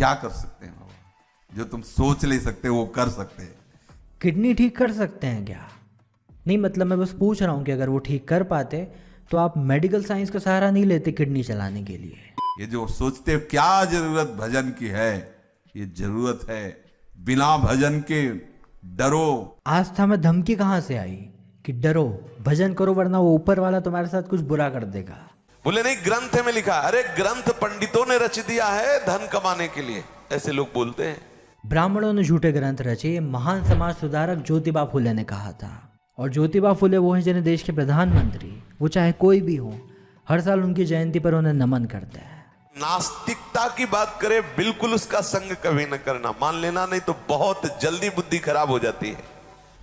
क्या कर सकते हैं बाबा? जो तुम सोच नहीं सकते वो कर सकते हैं। किडनी ठीक कर सकते हैं क्या? नहीं मतलब मैं बस पूछ रहा हूँ कि अगर वो ठीक कर पाते तो आप मेडिकल साइंस का सहारा नहीं लेते किडनी चलाने के लिए। ये जो सोचते हैं, क्या जरूरत भजन की है? ये जरूरत है बिना भजन के डरो। आस्था में धमकी कहाँ से आई कि डरो, भजन करो वरना वो ऊपर वाला तुम्हारे साथ कुछ बुरा कर देगा? बोले नहीं, ग्रंथ में लिखा। अरे ग्रंथ पंडितों ने रच दिया है धन कमाने के लिए, ऐसे लोग बोलते हैं। ब्राह्मणों ने झूठे ग्रंथ रचे, ये महान समाज सुधारक ज्योतिबा फुले ने कहा था। और ज्योतिबा फुले वो है जिन्हें देश के प्रधानमंत्री, वो चाहे कोई भी हो, हर साल उनकी जयंती पर उन्हें नमन करते हैं। नास्तिकता की बात करे, बिल्कुल उसका संग कभी न करना, मान लेना, नहीं तो बहुत जल्दी बुद्धि खराब हो जाती है।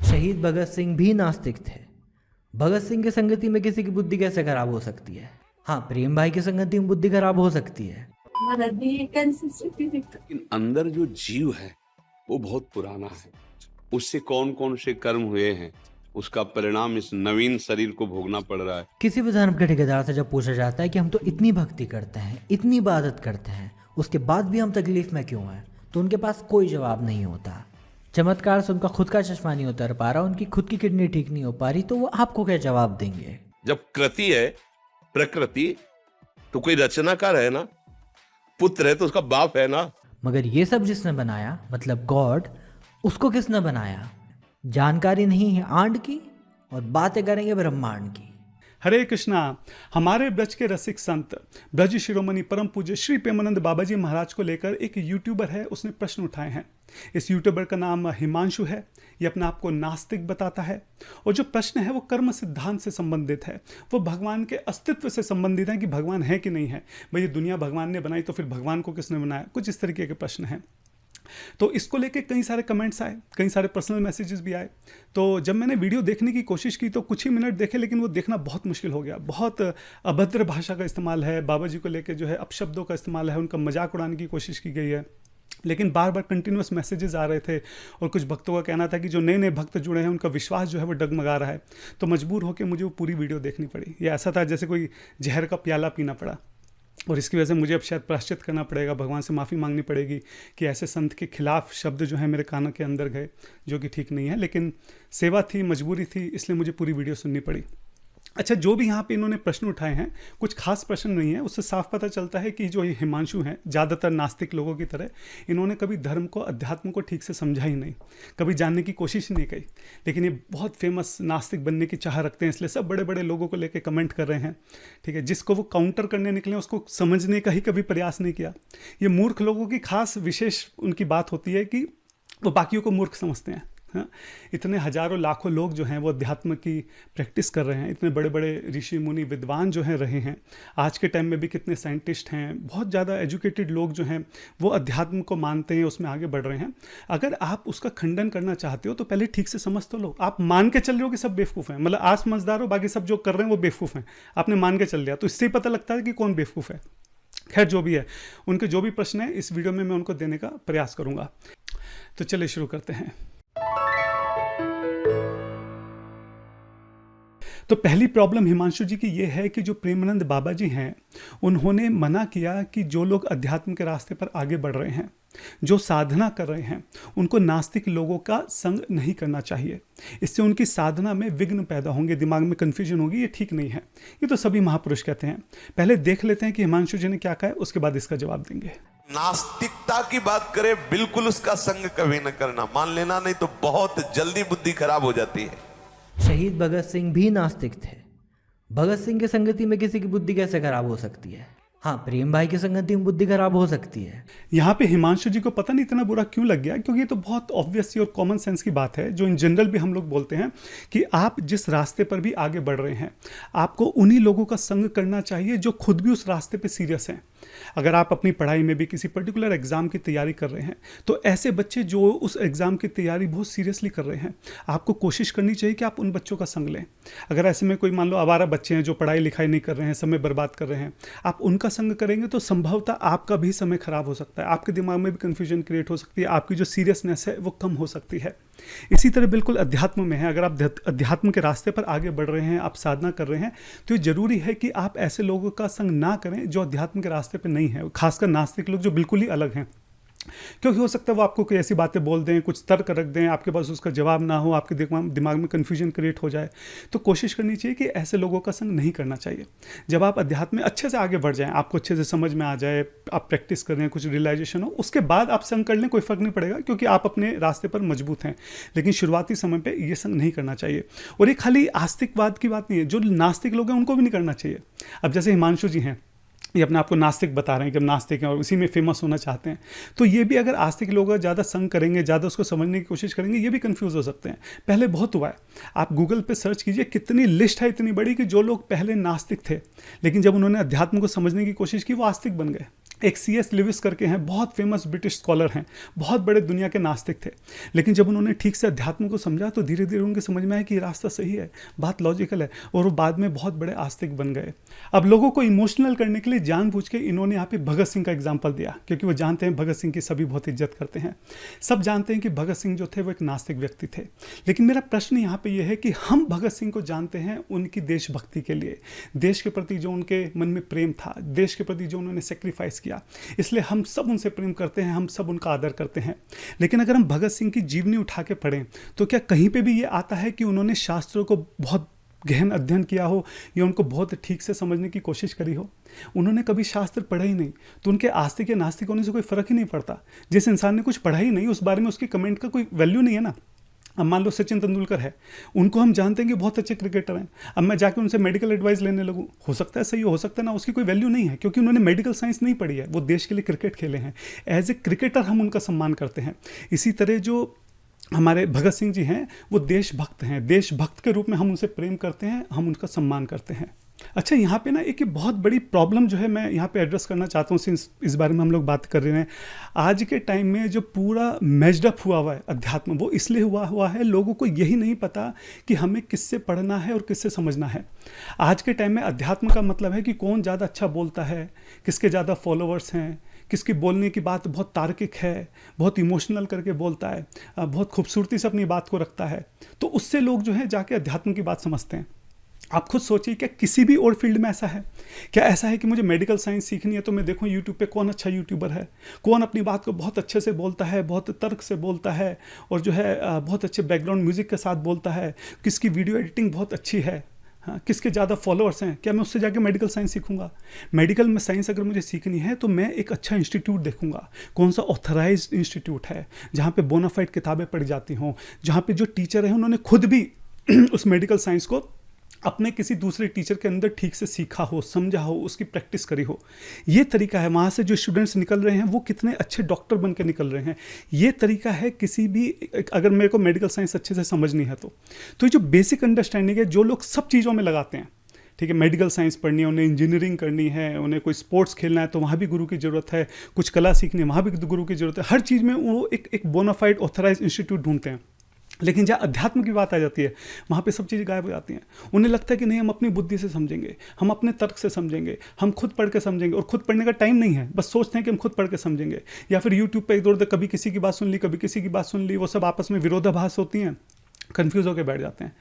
शहीद भगत सिंह भी नास्तिक थे। भगत सिंह की संगति में किसी की बुद्धि कैसे खराब हो सकती है? हाँ, प्रेम भाई की संगति में बुद्धि खराब हो सकती है। लेकिन अंदर जो जीव है वो बहुत पुराना है, उससे कौन कौन से कर्म हुए हैं, उसका परिणाम इस नवीन शरीर को भोगना पड़ रहा है। किसी भी धर्म के ठेकेदार से जब पूछा जाता है कि हम तो इतनी भक्ति करते हैं, इतनी इबादत करते हैं, उसके बाद भी हम तकलीफ में क्यों हैं, तो उनके पास कोई जवाब नहीं होता। चमत्कार से उनका खुद का चश्मा नहीं उतर पा रहा, उनकी खुद की किडनी ठीक नहीं हो पा रही, तो वो आपको क्या जवाब देंगे? जब कृति है प्रकृति, तो कोई रचनाकार है ना, पुत्र है तो उसका बाप है ना। मगर ये सब जिसने बनाया, मतलब गॉड, उसको किसने बनाया? जानकारी नहीं है आंड की और बातें करेंगे ब्रह्मांड की। हरे कृष्णा। हमारे ब्रज के रसिक संत ब्रज शिरोमणि परम पूज्य श्री प्रेमानंद बाबा जी महाराज को लेकर एक यूट्यूबर है, उसने प्रश्न उठाए हैं। इस यूट्यूबर का नाम हिमांशु है। ये अपने आप को नास्तिक बताता है और जो प्रश्न है वो कर्म सिद्धांत से संबंधित है, वो भगवान के अस्तित्व से संबंधित है कि भगवान है कि नहीं है। भाई ये दुनिया भगवान ने बनाई तो फिर भगवान को किसने बनाया, कुछ इस तरीके के प्रश्न हैं। तो इसको लेके कई सारे कमेंट्स आए, कई सारे पर्सनल मैसेजेस भी आए। तो जब मैंने वीडियो देखने की कोशिश की तो कुछ ही मिनट देखे, लेकिन वो देखना बहुत मुश्किल हो गया। बहुत अभद्र भाषा का इस्तेमाल है, बाबा जी को लेके जो है अपशब्दों का इस्तेमाल है, उनका मजाक उड़ाने की कोशिश की गई है। लेकिन बार बार कंटिन्यूस मैसेजेस आ रहे थे और कुछ भक्तों का कहना था कि जो नए नए भक्त जुड़े हैं उनका विश्वास जो है वो डगमगा रहा है। तो मजबूर होकर मुझे वो पूरी वीडियो देखनी पड़ी। ये ऐसा था जैसे कोई जहर का प्याला पीना पड़ा, और इसकी वजह से मुझे अब शायद प्रायश्चित करना पड़ेगा, भगवान से माफ़ी मांगनी पड़ेगी कि ऐसे संत के खिलाफ शब्द जो है मेरे कानों के अंदर गए, जो कि ठीक नहीं है। लेकिन सेवा थी, मजबूरी थी, इसलिए मुझे पूरी वीडियो सुननी पड़ी। अच्छा, जो भी यहाँ पे इन्होंने प्रश्न उठाए हैं, कुछ खास प्रश्न नहीं है, उससे साफ पता चलता है कि जो ये हिमांशु हैं, ज़्यादातर नास्तिक लोगों की तरह इन्होंने कभी धर्म को, अध्यात्म को ठीक से समझा ही नहीं, कभी जानने की कोशिश ही नहीं की। लेकिन ये बहुत फेमस नास्तिक बनने की चाह रखते हैं, इसलिए सब बड़े बड़े लोगों को लेकर कमेंट कर रहे हैं। ठीक है, जिसको वो काउंटर करने निकले उसको समझने का ही कभी प्रयास नहीं किया। ये मूर्ख लोगों की खास विशेष उनकी बात होती है कि वो बाकियों को मूर्ख समझते हैं। हाँ, इतने हजारों लाखों लोग जो हैं वो अध्यात्म की प्रैक्टिस कर रहे हैं, इतने बड़े बड़े ऋषि मुनि विद्वान जो हैं रहे हैं, आज के टाइम में भी कितने साइंटिस्ट हैं, बहुत ज़्यादा एजुकेटेड लोग जो हैं वो अध्यात्म को मानते हैं, उसमें आगे बढ़ रहे हैं। अगर आप उसका खंडन करना चाहते हो तो पहले ठीक से समझ तो लो। आप मान के चल रहे हो कि सब बेवकूफ़ हैं, मतलब आप समझदार हो, बाकी सब जो कर रहे हैं वो बेवकूफ़ हैं, आपने मान के चल लिया, तो इससे ही पता लगता है कि कौन बेवकूफ़ है। खैर, जो भी है, उनके जो भी प्रश्न है इस वीडियो में मैं उनको देने का प्रयास करूँगा। तो चलिए शुरू करते हैं। तो पहली प्रॉब्लम हिमांशु जी की ये है कि जो प्रेमानंद बाबा जी हैं उन्होंने मना किया कि जो लोग अध्यात्म के रास्ते पर आगे बढ़ रहे हैं, जो साधना कर रहे हैं, उनको नास्तिक लोगों का संग नहीं करना चाहिए। इससे उनकी साधना में विघ्न पैदा होंगे, दिमाग में कन्फ्यूजन होगी, ये ठीक नहीं है। ये तो सभी महापुरुष कहते हैं। पहले देख लेते हैं कि हिमांशु जी ने क्या कहा है, उसके बाद इसका जवाब देंगे। नास्तिकता की बात करे, बिल्कुल उसका संग कभी न करना, मान लेना, नहीं तो बहुत जल्दी बुद्धि खराब हो जाती है। शहीद भगत सिंह भी नास्तिक थे। भगत सिंह की संगति में किसी की बुद्धि कैसे खराब हो सकती है? हाँ, प्रेम भाई की संगति में बुद्धि खराब हो सकती है। यहाँ पे हिमांशु जी को पता नहीं इतना बुरा क्यों लग गया, क्योंकि ये तो बहुत ऑब्वियस और कॉमन सेंस की बात है, जो इन जनरल भी हम लोग बोलते हैं कि आप जिस रास्ते पर भी आगे बढ़ रहे हैं, आपको उन्हीं लोगों का संग करना चाहिए जो खुद भी उस रास्ते पे सीरियस हैं। अगर आप अपनी पढ़ाई में भी किसी पर्टिकुलर एग्जाम की तैयारी कर रहे हैं, तो ऐसे बच्चे जो उस एग्जाम की तैयारी बहुत सीरियसली कर रहे हैं, आपको कोशिश करनी चाहिए कि आप उन बच्चों का संग लें। अगर ऐसे में कोई मान लो आवारा बच्चे हैं जो पढ़ाई लिखाई नहीं कर रहे हैं, समय बर्बाद कर रहे हैं, आप उनका संग करेंगे तो संभवतः आपका भी समय खराब हो सकता है, आपके दिमाग में भी कन्फ्यूजन क्रिएट हो सकती है, आपकी जो सीरियसनेस है वो कम हो सकती है। इसी तरह बिल्कुल अध्यात्म में है, अगर आप अध्यात्म के रास्ते पर आगे बढ़ रहे हैं, आप साधना कर रहे हैं, तो ये जरूरी है कि आप ऐसे लोगों का संग ना करें जो अध्यात्म के रास्ते पर नहीं है, खासकर नास्तिक लोग जो बिल्कुल ही अलग हैं। क्योंकि हो सकता है वो आपको कोई ऐसी बातें बोल दें, कुछ तर्क रख दें, आपके पास उसका जवाब ना हो, आपके दिमाग में कन्फ्यूजन क्रिएट हो जाए। तो कोशिश करनी चाहिए कि ऐसे लोगों का संग नहीं करना चाहिए। जब आप अध्यात्म में अच्छे से आगे बढ़ जाएं, आपको अच्छे से समझ में आ जाए, आप प्रैक्टिस कर रहे हैं, कुछ रियलाइजेशन हो, उसके बाद आप संग कर लें, कोई फ़र्क नहीं पड़ेगा, क्योंकि आप अपने रास्ते पर मजबूत हैं। लेकिन शुरुआती समय पर ये संग नहीं करना चाहिए। और ये खाली आस्तिकवाद की बात नहीं है, जो नास्तिक लोग हैं उनको भी नहीं करना चाहिए। अब जैसे हिमांशु जी हैं, ये अपने आप को नास्तिक बता रहे हैं कि हम नास्तिक हैं और उसी में फेमस होना चाहते हैं, तो ये भी अगर आस्तिक लोग ज़्यादा संग करेंगे, ज़्यादा उसको समझने की कोशिश करेंगे, ये भी कंफ्यूज हो सकते हैं। पहले बहुत हुआ है, आप गूगल पे सर्च कीजिए, कितनी लिस्ट है इतनी बड़ी कि जो लोग पहले नास्तिक थे लेकिन जब उन्होंने अध्यात्म को समझने की कोशिश की वो आस्तिक बन गए। एक C.S. लिविस करके हैं, बहुत फेमस ब्रिटिश स्कॉलर हैं, बहुत बड़े दुनिया के नास्तिक थे, लेकिन जब उन्होंने ठीक से अध्यात्म को समझा तो धीरे धीरे उनके समझ में आया कि ये रास्ता सही है, बात लॉजिकल है, और वो बाद में बहुत बड़े आस्तिक बन गए। अब लोगों को इमोशनल करने के लिए जानबूझ के इन्होंने यहाँ पे भगत सिंह का एग्जाम्पल दिया, क्योंकि वो जानते हैं भगत सिंह की सभी बहुत इज्जत करते हैं। सब जानते हैं कि भगत सिंह जो थे वो एक नास्तिक व्यक्ति थे, लेकिन मेरा प्रश्न यहाँ पे ये है कि हम भगत सिंह को जानते हैं उनकी देशभक्ति के लिए, देश के प्रति जो उनके मन में प्रेम था, देश के प्रति जो उन्होंने सेक्रीफाइस किया, इसलिए हम सब उनसे प्रेम करते हैं, हम सब उनका आदर करते हैं। लेकिन अगर हम भगत सिंह की जीवनी उठा के पढ़ें तो क्या कहीं पे भी ये आता है कि उन्होंने शास्त्रों को बहुत गहन अध्ययन किया हो या उनको बहुत ठीक से समझने की कोशिश करी हो? उन्होंने कभी शास्त्र पढ़ा ही नहीं, तो उनके आस्तिक या नास्तिक होने से कोई फर्क ही नहीं पड़ता। जिस इंसान ने कुछ पढ़ा ही नहीं उस बारे में उसके कमेंट का कोई वैल्यू नहीं है ना। अब मान लो सचिन तेंदुलकर है, उनको हम जानते हैं कि बहुत अच्छे क्रिकेटर हैं, अब मैं जाके उनसे मेडिकल एडवाइस लेने लगूं, हो सकता है सही हो सकता है ना, उसकी कोई वैल्यू नहीं है, क्योंकि उन्होंने मेडिकल साइंस नहीं पढ़ी है, वो देश के लिए क्रिकेट खेले हैं। एज ए क्रिकेटर हम उनका सम्मान करते हैं। इसी तरह जो हमारे भगत सिंह जी हैं वो देशभक्त हैं, देशभक्त के रूप में हम उनसे प्रेम करते हैं, हम उनका सम्मान करते हैं। अच्छा, यहाँ पे ना एक बहुत बड़ी प्रॉब्लम जो है मैं यहाँ पे एड्रेस करना चाहता हूँ, सिंस इस बारे में हम लोग बात कर रहे हैं। आज के टाइम में जो पूरा मैच्ड अप हुआ है अध्यात्म, वो इसलिए हुआ है लोगों को यही नहीं पता कि हमें किससे पढ़ना है और किससे समझना है। आज के टाइम में अध्यात्म का मतलब है कि कौन ज़्यादा अच्छा बोलता है, किसके ज़्यादा फॉलोअर्स हैं, किसकी बोलने की बात बहुत तार्किक है, बहुत इमोशनल करके बोलता है, बहुत खूबसूरती से अपनी बात को रखता है, तो उससे लोग जो है जाके अध्यात्म की बात समझते हैं। आप खुद सोचिए, क्या किसी भी और फील्ड में ऐसा है? क्या ऐसा है कि मुझे मेडिकल साइंस सीखनी है तो मैं देखूं यूट्यूब पे कौन अच्छा यूट्यूबर है, कौन अपनी बात को बहुत अच्छे से बोलता है, बहुत तर्क से बोलता है, और जो है बहुत अच्छे बैकग्राउंड म्यूजिक के साथ बोलता है, किसकी वीडियो एडिटिंग बहुत अच्छी है, हाँ, किसके ज़्यादा फॉलोअर्स हैं, क्या मैं उससे जाके मेडिकल साइंस सीखूंगा? मेडिकल में साइंस अगर मुझे सीखनी है तो मैं एक अच्छा इंस्टीट्यूट देखूंगा, कौन सा ऑथराइज इंस्टीट्यूट है जहाँ पे बोनाफाइड किताबें पढ़ी जाती हों, जहाँ पे जो टीचर हैं उन्होंने खुद भी उस मेडिकल साइंस को अपने किसी दूसरे टीचर के अंदर ठीक से सीखा हो, समझा हो, उसकी प्रैक्टिस करी हो। ये तरीका है, वहाँ से जो स्टूडेंट्स निकल रहे हैं वो कितने अच्छे डॉक्टर बन के निकल रहे हैं। ये तरीका है किसी भी, अगर मेरे को मेडिकल साइंस अच्छे से समझनी है तो ये जो बेसिक अंडरस्टैंडिंग है जो लोग सब चीज़ों में लगाते हैं, ठीक है, मेडिकल साइंस पढ़नी है, उन्हें इंजीनियरिंग करनी है, उन्हें कोई स्पोर्ट्स खेलना है तो वहाँ भी गुरु की ज़रूरत है, कुछ कला सीखनी है वहाँ भी गुरु की ज़रूरत है, हर चीज़ में वो एक बोनाफाइड ऑथराइज इंस्टीट्यूट ढूंढते हैं। लेकिन जहाँ अध्यात्म की बात आ जाती है वहाँ पे सब चीज़ें गायब हो जाती हैं। उन्हें लगता है कि नहीं, हम अपनी बुद्धि से समझेंगे, हम अपने तर्क से समझेंगे, हम खुद पढ़ के समझेंगे, और खुद पढ़ने का टाइम नहीं है, बस सोचते हैं कि हम खुद पढ़ के समझेंगे। या फिर यूट्यूब पे इधर उधर कभी किसी की बात सुन ली, कभी किसी की बात सुन ली, वो सब आपस में विरोधाभास होती हैं, कन्फ्यूज़ होकर बैठ जाते हैं।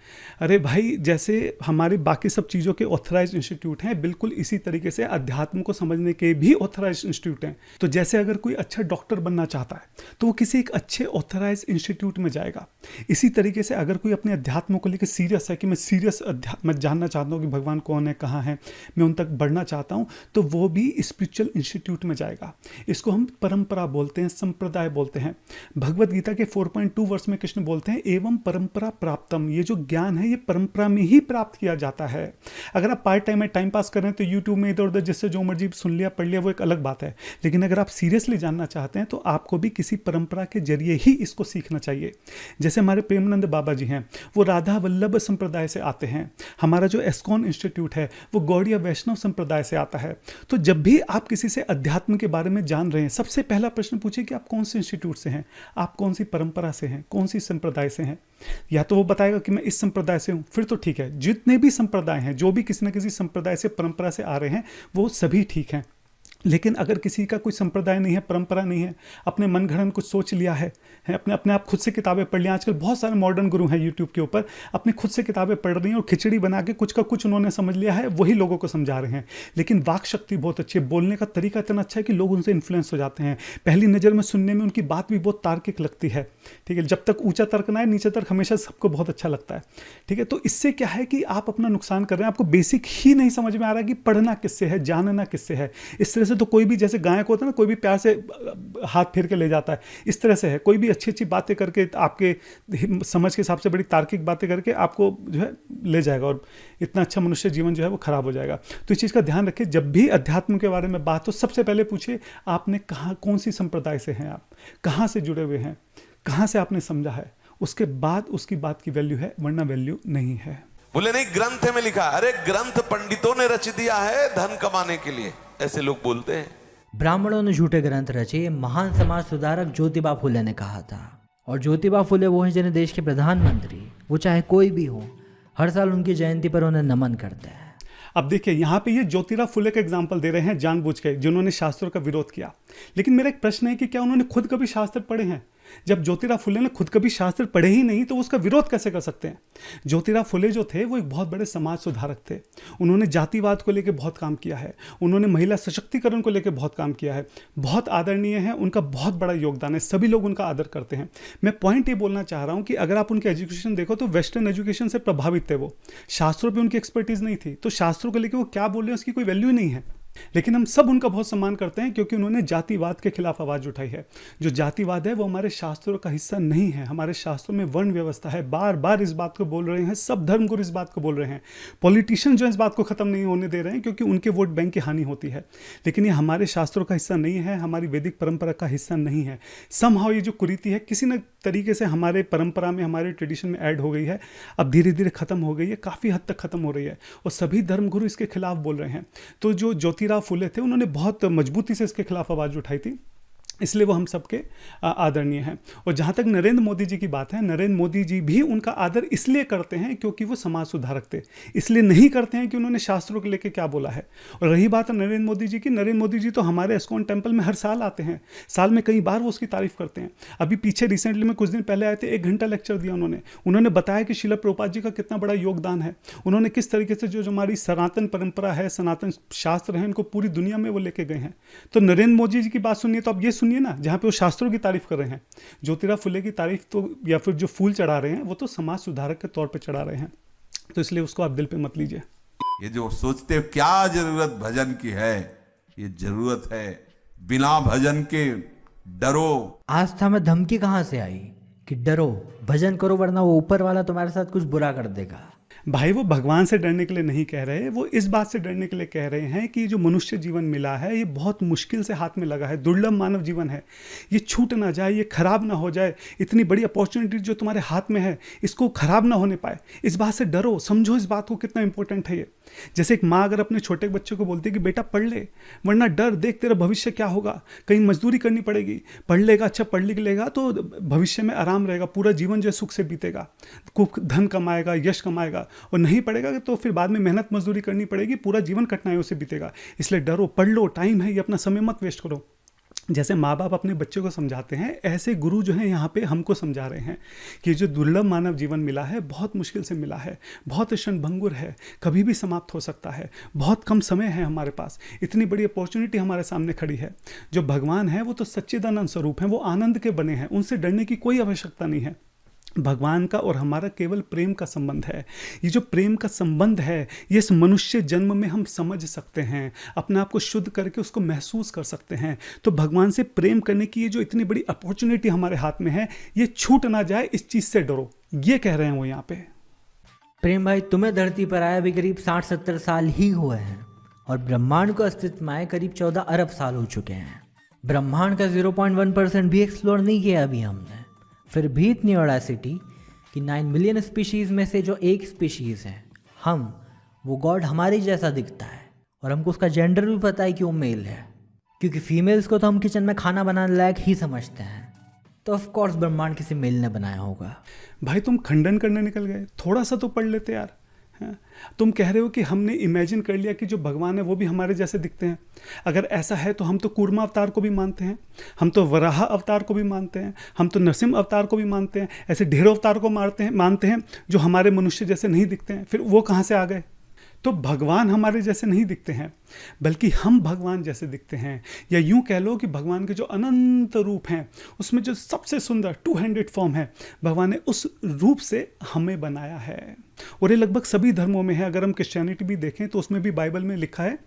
अरे भाई, जैसे हमारे बाकी सब चीज़ों के ऑथराइज इंस्टीट्यूट हैं, बिल्कुल इसी तरीके से अध्यात्म को समझने के भी ऑथराइज इंस्टीट्यूट हैं। तो जैसे अगर कोई अच्छा डॉक्टर बनना चाहता है तो वो किसी एक अच्छे ऑथराइज इंस्टीट्यूट में जाएगा। इसी तरीके से अगर कोई अपने अध्यात्म को लेकर सीरियस है कि मैं सीरियस मैं जानना चाहता हूँ कि भगवान कौन है, कहाँ है, मैं उन तक बढ़ना चाहता हूँ, तो वो भी स्पिरिचुअल इंस्टीट्यूट में जाएगा। इसको हम परंपरा बोलते हैं, संप्रदाय बोलते हैं। भगवद गीता के 4.2 वर्ष में कृष्ण बोलते हैं, एवं परंपरा प्राप्तम, ये जो ज्ञान है ये परंपरा में ही प्राप्त किया जाता है। अगर आप पार्ट टाइम में टाइम पास कर रहे हैं तो यूट्यूब में इधर उधर जिससे जो मर्जी सुन लिया, पढ़ लिया, वो एक अलग बात है। लेकिन अगर आप सीरियसली जानना चाहते हैं तो आपको भी किसी परंपरा के जरिए ही इसको सीखना चाहिए। जैसे हमारे प्रेमानंद बाबा जी हैं, वो राधा वल्लभ संप्रदाय से आते हैं। हमारा जो एस्कॉन इंस्टीट्यूट है वो गौड़िया वैष्णव संप्रदाय से आता है। तो जब भी आप किसी से अध्यात्म के बारे में जान रहे हैं, सबसे पहला प्रश्न पूछिए कि आप कौन से इंस्टीट्यूट से हैं, आप कौन सी परंपरा से हैं, कौन सी संप्रदाय से हैं। या तो वो बताएगा कि मैं इस संप्रदाय से हूँ, फिर तो ठीक है। जितने भी संप्रदाय हैं, जो भी किसी न किसी संप्रदाय से, परंपरा से आ रहे हैं, वो सभी ठीक हैं। लेकिन अगर किसी का कोई संप्रदाय नहीं है, परंपरा नहीं है, अपने मन घड़न कुछ सोच लिया है, अपने आप खुद से किताबें पढ़ ली। आजकल बहुत सारे मॉडर्न गुरु हैं यूट्यूब के ऊपर, अपनी खुद से किताबें पढ़ रही हैं और खिचड़ी बना के कुछ का कुछ उन्होंने समझ लिया है, वही लोगों को समझा रहे हैं। लेकिन वाक शक्ति बहुत अच्छी है, बोलने का तरीका इतना अच्छा है कि लोग उनसे इन्फ्लुएंस हो जाते हैं। पहली नज़र में सुनने में उनकी बात भी बहुत तार्किक लगती है, ठीक है। जब तक ऊंचा तर्क ना है, नीचे तर्क हमेशा सबको बहुत अच्छा लगता है, ठीक है। तो इससे क्या है कि आप अपना नुकसान कर रहे हैं, आपको बेसिक ही नहीं समझ में आ रहा कि पढ़ना किससे है, जानना किससे है। इस तरह से तो कोई भी, जैसे गाय को होता है ना, कोई भी प्यार से हाथ फेर के ले जाता है, इस तरह से है। कोई भी अच्छी अच्छी बातें करके, आपके समझ के हिसाब से बड़ी तार्किक बातें करके आपको जो है ले जाएगा, और इतना अच्छा मनुष्य जीवन जो है वो खराब हो जाएगा। तो इस चीज़ का ध्यान रखें, जब भी अध्यात्म के बारे में बात हो, सबसे पहले पूछिए आपने कहाँ, कौन सी संप्रदाय से हैं आप, कहाँ से जुड़े हुए हैं, कहाँ से आपने समझा है, उसके बाद उसकी बात की वैल्यू है, वरना वैल्यू नहीं है। बोले नहीं, ग्रंथ में लिखा, अरे ग्रंथ पंडितों ने रच दिया है धन कमाने के लिए, ऐसे लोग बोलते हैं। ब्राह्मणों ने झूठे ग्रंथ रचे, ये महान समाज सुधारक ज्योतिबा फुले ने कहा था। और ज्योतिबा फुले वो हैं जिन्हें देश के प्रधानमंत्री, वो चाहे कोई भी हो, हर साल उनकी जयंती पर उन्हें नमन करते हैं। अब देखिए, यहाँ पे ये ज्योतिराव फुले का एग्जाम्पल दे रहे हैं जानबूझ के, जिन्होंने शास्त्रों का विरोध किया। लेकिन मेरा एक प्रश्न है कि क्या उन्होंने खुद कभी शास्त्र पढ़े हैं? जब ज्योतिराव फुले ने खुद कभी शास्त्र पढ़े ही नहीं, तो उसका विरोध कैसे कर सकते हैं? ज्योतिराव फुले जो थे वो एक बहुत बड़े समाज सुधारक थे। उन्होंने जातिवाद को लेकर बहुत काम किया है, उन्होंने महिला सशक्तिकरण को लेकर बहुत काम किया है, बहुत आदरणीय है, उनका बहुत बड़ा योगदान है, सभी लोग उनका आदर करते हैं। मैं पॉइंट ये बोलना चाह रहा हूँ कि अगर आप उनके एजुकेशन देखो तो वेस्टर्न एजुकेशन से प्रभावित थे वो, शास्त्रों पर उनकी एक्सपर्टीज नहीं थी, तो शास्त्रों को लेकर वो क्या बोल रहे हैं उसकी कोई वैल्यू नहीं है। लेकिन हम सब उनका बहुत सम्मान करते हैं क्योंकि उन्होंने जातिवाद के खिलाफ आवाज उठाई है। जो जातिवाद है वो हमारे शास्त्रों का हिस्सा नहीं है। हमारे शास्त्रों में वर्ण व्यवस्था है, बार बार इस बात को बोल रहे हैं, सब धर्मगुरु इस बात को बोल रहे हैं। पॉलिटिशियन जो इस बात को खत्म नहीं होने दे रहे हैं क्योंकि उनके वोट बैंक की हानि होती है। लेकिन ये हमारे शास्त्रों का हिस्सा नहीं है, हमारी वैदिक परंपरा का हिस्सा नहीं है। समहाउ ये जो कुरीति है किसी न तरीके से हमारे परंपरा में, हमारे ट्रेडिशन में ऐड हो गई है, अब धीरे धीरे खत्म हो गई है, काफ़ी हद तक खत्म हो रही है और सभी धर्मगुरु इसके खिलाफ बोल रहे हैं। तो जो ज्योतिराव फुले थे उन्होंने बहुत मजबूती से इसके खिलाफ आवाज़ उठाई थी, इसलिए वो हम सबके आदरणीय हैं। और जहाँ तक नरेंद्र मोदी जी की बात है, नरेंद्र मोदी जी भी उनका आदर इसलिए करते हैं क्योंकि वो समाज सुधारक थे, इसलिए नहीं करते हैं कि उन्होंने शास्त्रों को लेकर क्या बोला है। और रही बात है नरेंद्र मोदी जी की, नरेंद्र मोदी जी तो हमारे इस्कॉन टेम्पल में हर साल आते हैं, साल में कई बार वो उसकी तारीफ करते हैं। अभी पीछे रिसेंटली में कुछ दिन पहले आए थे, 1 घंटा लेक्चर दिया उन्होंने बताया कि श्रील प्रभुपाद जी का कितना बड़ा योगदान है। उन्होंने किस तरीके से जो हमारी सनातन परंपरा है, सनातन शास्त्र है, इनको पूरी दुनिया में वो लेके गए हैं। तो नरेंद्र मोदी जी की बात सुनिए तो आप ये सुनिए ना, जहाँ पे वो शास्त्रों की तारीफ कर रहे हैं, ज्योतिराव फुले की तारीफ तो, या फिर जो फूल चढ़ा रहे हैं वो तो समाज सुधारक के तौर पे चढ़ा रहे हैं। तो इसलिए उसको आप दिल पे मत लीजिए। ये जो सोचते हो क्या जरूरत भजन की है, ये जरूरत है बिना भजन के डरो। आस्था में धमकी कहाँ से आई कि डरो, भजन करो वरना वो ऊपर वाला तुम्हारे साथ कुछ बुरा कर देगा। भाई वो भगवान से डरने के लिए नहीं कह रहे, वो इस बात से डरने के लिए कह रहे हैं कि जो मनुष्य जीवन मिला है ये बहुत मुश्किल से हाथ में लगा है, दुर्लभ मानव जीवन है, ये छूट ना जाए, ये खराब ना हो जाए। इतनी बड़ी अपॉर्चुनिटी जो तुम्हारे हाथ में है इसको खराब ना होने पाए, इस बात से डरो, समझो इस बात को कितना इंपॉर्टेंट है ये। जैसे एक माँ अगर अपने छोटे बच्चे को बोलती है कि बेटा पढ़ ले वरना डर, देख तेरा भविष्य क्या होगा, कहीं मजदूरी करनी पड़ेगी, पढ़ लेगा, अच्छा पढ़ लिख लेगा तो भविष्य में आराम रहेगा, पूरा जीवन जो है सुख से बीतेगा, खूब धन कमाएगा, यश कमाएगा। और नहीं पढ़ेगा तो फिर बाद में मेहनत मजदूरी करनी पड़ेगी, पूरा जीवन कठिनाइयों से बीतेगा। इसलिए डरो, पढ़ लो, टाइम है, ये अपना समय मत वेस्ट करो। जैसे माँ बाप अपने बच्चे को समझाते हैं, ऐसे गुरु जो हैं यहाँ पे हमको समझा रहे हैं कि जो दुर्लभ मानव जीवन मिला है बहुत मुश्किल से मिला है, बहुत क्षणभंगुर है, कभी भी समाप्त हो सकता है, बहुत कम समय है हमारे पास, इतनी बड़ी अपॉर्चुनिटी हमारे सामने खड़ी है। जो भगवान है वो तो सच्चिदानंद स्वरूप हैं, वो आनंद के बने हैं, उनसे डरने की कोई आवश्यकता नहीं है। भगवान का और हमारा केवल प्रेम का संबंध है। ये जो प्रेम का संबंध है ये इस मनुष्य जन्म में हम समझ सकते हैं, अपने आप को शुद्ध करके उसको महसूस कर सकते हैं। तो भगवान से प्रेम करने की ये जो इतनी बड़ी अपॉर्चुनिटी हमारे हाथ में है, ये छूट ना जाए, इस चीज़ से डरो, ये कह रहे हैं वो यहाँ पे। प्रेम भाई, तुम्हें धरती पर आए भी करीब 60-70 साल ही हुए हैं और ब्रह्मांड को अस्तित्व में आए करीब 14 अरब साल हो चुके हैं। ब्रह्मांड का 0.1% भी एक्सप्लोर नहीं किया अभी हमने। फिर भी इतनी ऑडेसिटी कि 9 मिलियन स्पीशीज़ में से जो एक स्पीशीज़ है हम, वो गॉड हमारे जैसा दिखता है और हमको उसका जेंडर भी पता है कि वो मेल है, क्योंकि फीमेल्स को तो हम किचन में खाना बनाने लायक ही समझते हैं। तो ऑफ कोर्स ब्रह्मांड किसी मेल ने बनाया होगा। भाई तुम खंडन करने निकल गए, थोड़ा सा तो पढ़ लेते यार, हाँ, तुम कह रहे हो कि हमने इमेजिन कर लिया कि जो भगवान है वो भी हमारे जैसे दिखते हैं। अगर ऐसा है तो हम तो कूर्मा अवतार को भी मानते हैं, हम तो वराह अवतार को भी मानते हैं, हम तो नरसिंह अवतार को भी मानते हैं, ऐसे ढेरों अवतार को मानते हैं जो हमारे मनुष्य जैसे नहीं दिखते हैं। फिर वो कहाँ से आ गए? तो भगवान हमारे जैसे नहीं दिखते हैं, बल्कि हम भगवान जैसे दिखते हैं। या यूं कह लो कि भगवान के जो अनंत रूप हैं उसमें जो सबसे सुंदर 200 फॉर्म है, भगवान ने उस रूप से हमें बनाया है। और ये लगभग सभी धर्मों में है। अगर हम क्रिश्चियनिटी भी देखें तो उसमें भी बाइबल में लिखा है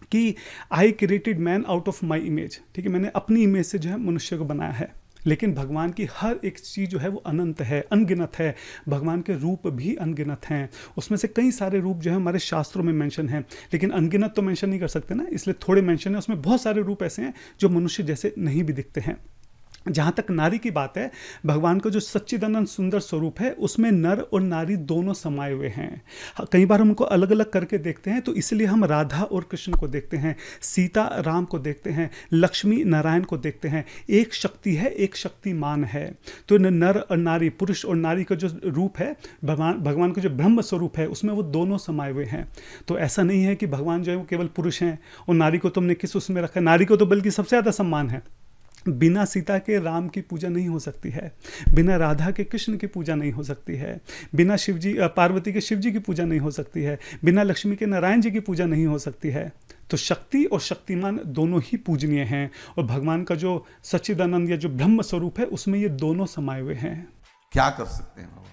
कि I created man out of my image. ठीक है, मैंने अपनी इमेज से जो है मनुष्य को बनाया है। लेकिन भगवान की हर एक चीज़ जो है वो अनंत है, अनगिनत है। भगवान के रूप भी अनगिनत हैं। उसमें से कई सारे रूप जो है हमारे शास्त्रों में मेंशन हैं, लेकिन अनगिनत तो मेंशन नहीं कर सकते ना, इसलिए थोड़े मेंशन है। उसमें बहुत सारे रूप ऐसे हैं जो मनुष्य जैसे नहीं भी दिखते हैं। जहाँ तक नारी की बात है, भगवान का जो सच्चिदानंद सुंदर स्वरूप है उसमें नर और नारी दोनों समाये हुए हैं। कई बार हम उनको अलग अलग करके देखते हैं, तो इसलिए हम राधा और कृष्ण को देखते हैं, सीता राम को देखते हैं, लक्ष्मी नारायण को देखते हैं। एक शक्ति है, एक शक्तिमान है। तो नर और नारी, पुरुष और नारी का जो रूप है, भगवान का जो ब्रह्म स्वरूप है उसमें वो दोनों समाये हुए हैं। तो ऐसा नहीं है कि भगवान जो है वो केवल पुरुष हैं और नारी को तुमने किस उसमें रखा है। नारी को तो बल्कि सबसे ज़्यादा सम्मान है। बिना सीता के राम की पूजा नहीं हो सकती है, बिना राधा के कृष्ण की पूजा नहीं हो सकती है, बिना शिवजी पार्वती के शिवजी की पूजा नहीं हो सकती है, बिना लक्ष्मी के नारायण जी की पूजा नहीं हो सकती है। तो शक्ति और शक्तिमान दोनों ही पूजनीय हैं, और भगवान का जो सच्चिदानंद या जो ब्रह्म स्वरूप है उसमें ये दोनों समाये हुए हैं। क्या कर सकते हैं बाबा?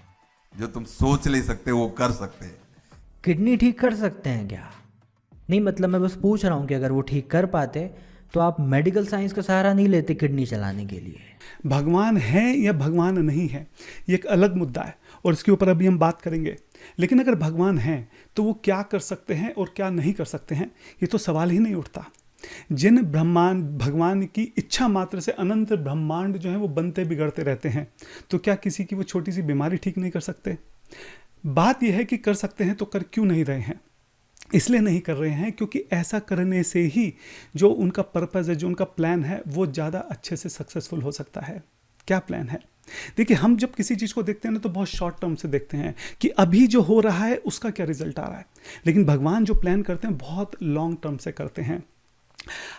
जो तुम सोच नहीं सकते वो कर सकते हैं। किडनी ठीक कर सकते हैं क्या? नहीं, मतलब मैं बस पूछ रहा हूँ कि अगर वो ठीक कर पाते तो आप मेडिकल साइंस का सहारा नहीं लेते किडनी चलाने के लिए? भगवान है या भगवान नहीं है ये एक अलग मुद्दा है, और इसके ऊपर अभी हम बात करेंगे। लेकिन अगर भगवान है तो वो क्या कर सकते हैं और क्या नहीं कर सकते हैं, ये तो सवाल ही नहीं उठता। जिन ब्रह्मांड भगवान की इच्छा मात्र से अनंत ब्रह्मांड जो है वो बनते बिगड़ते रहते हैं, तो क्या किसी की वो छोटी सी बीमारी ठीक नहीं कर सकते? बात यह है कि कर सकते हैं तो कर क्यों नहीं रहे हैं? इसलिए नहीं कर रहे हैं क्योंकि ऐसा करने से ही जो उनका पर्पज़ है, जो उनका प्लान है, वो ज़्यादा अच्छे से सक्सेसफुल हो सकता है। क्या प्लान है? देखिए, हम जब किसी चीज़ को देखते हैं ना तो बहुत शॉर्ट टर्म से देखते हैं कि अभी जो हो रहा है उसका क्या रिजल्ट आ रहा है, लेकिन भगवान जो प्लान करते हैं बहुत लॉन्ग टर्म से करते हैं।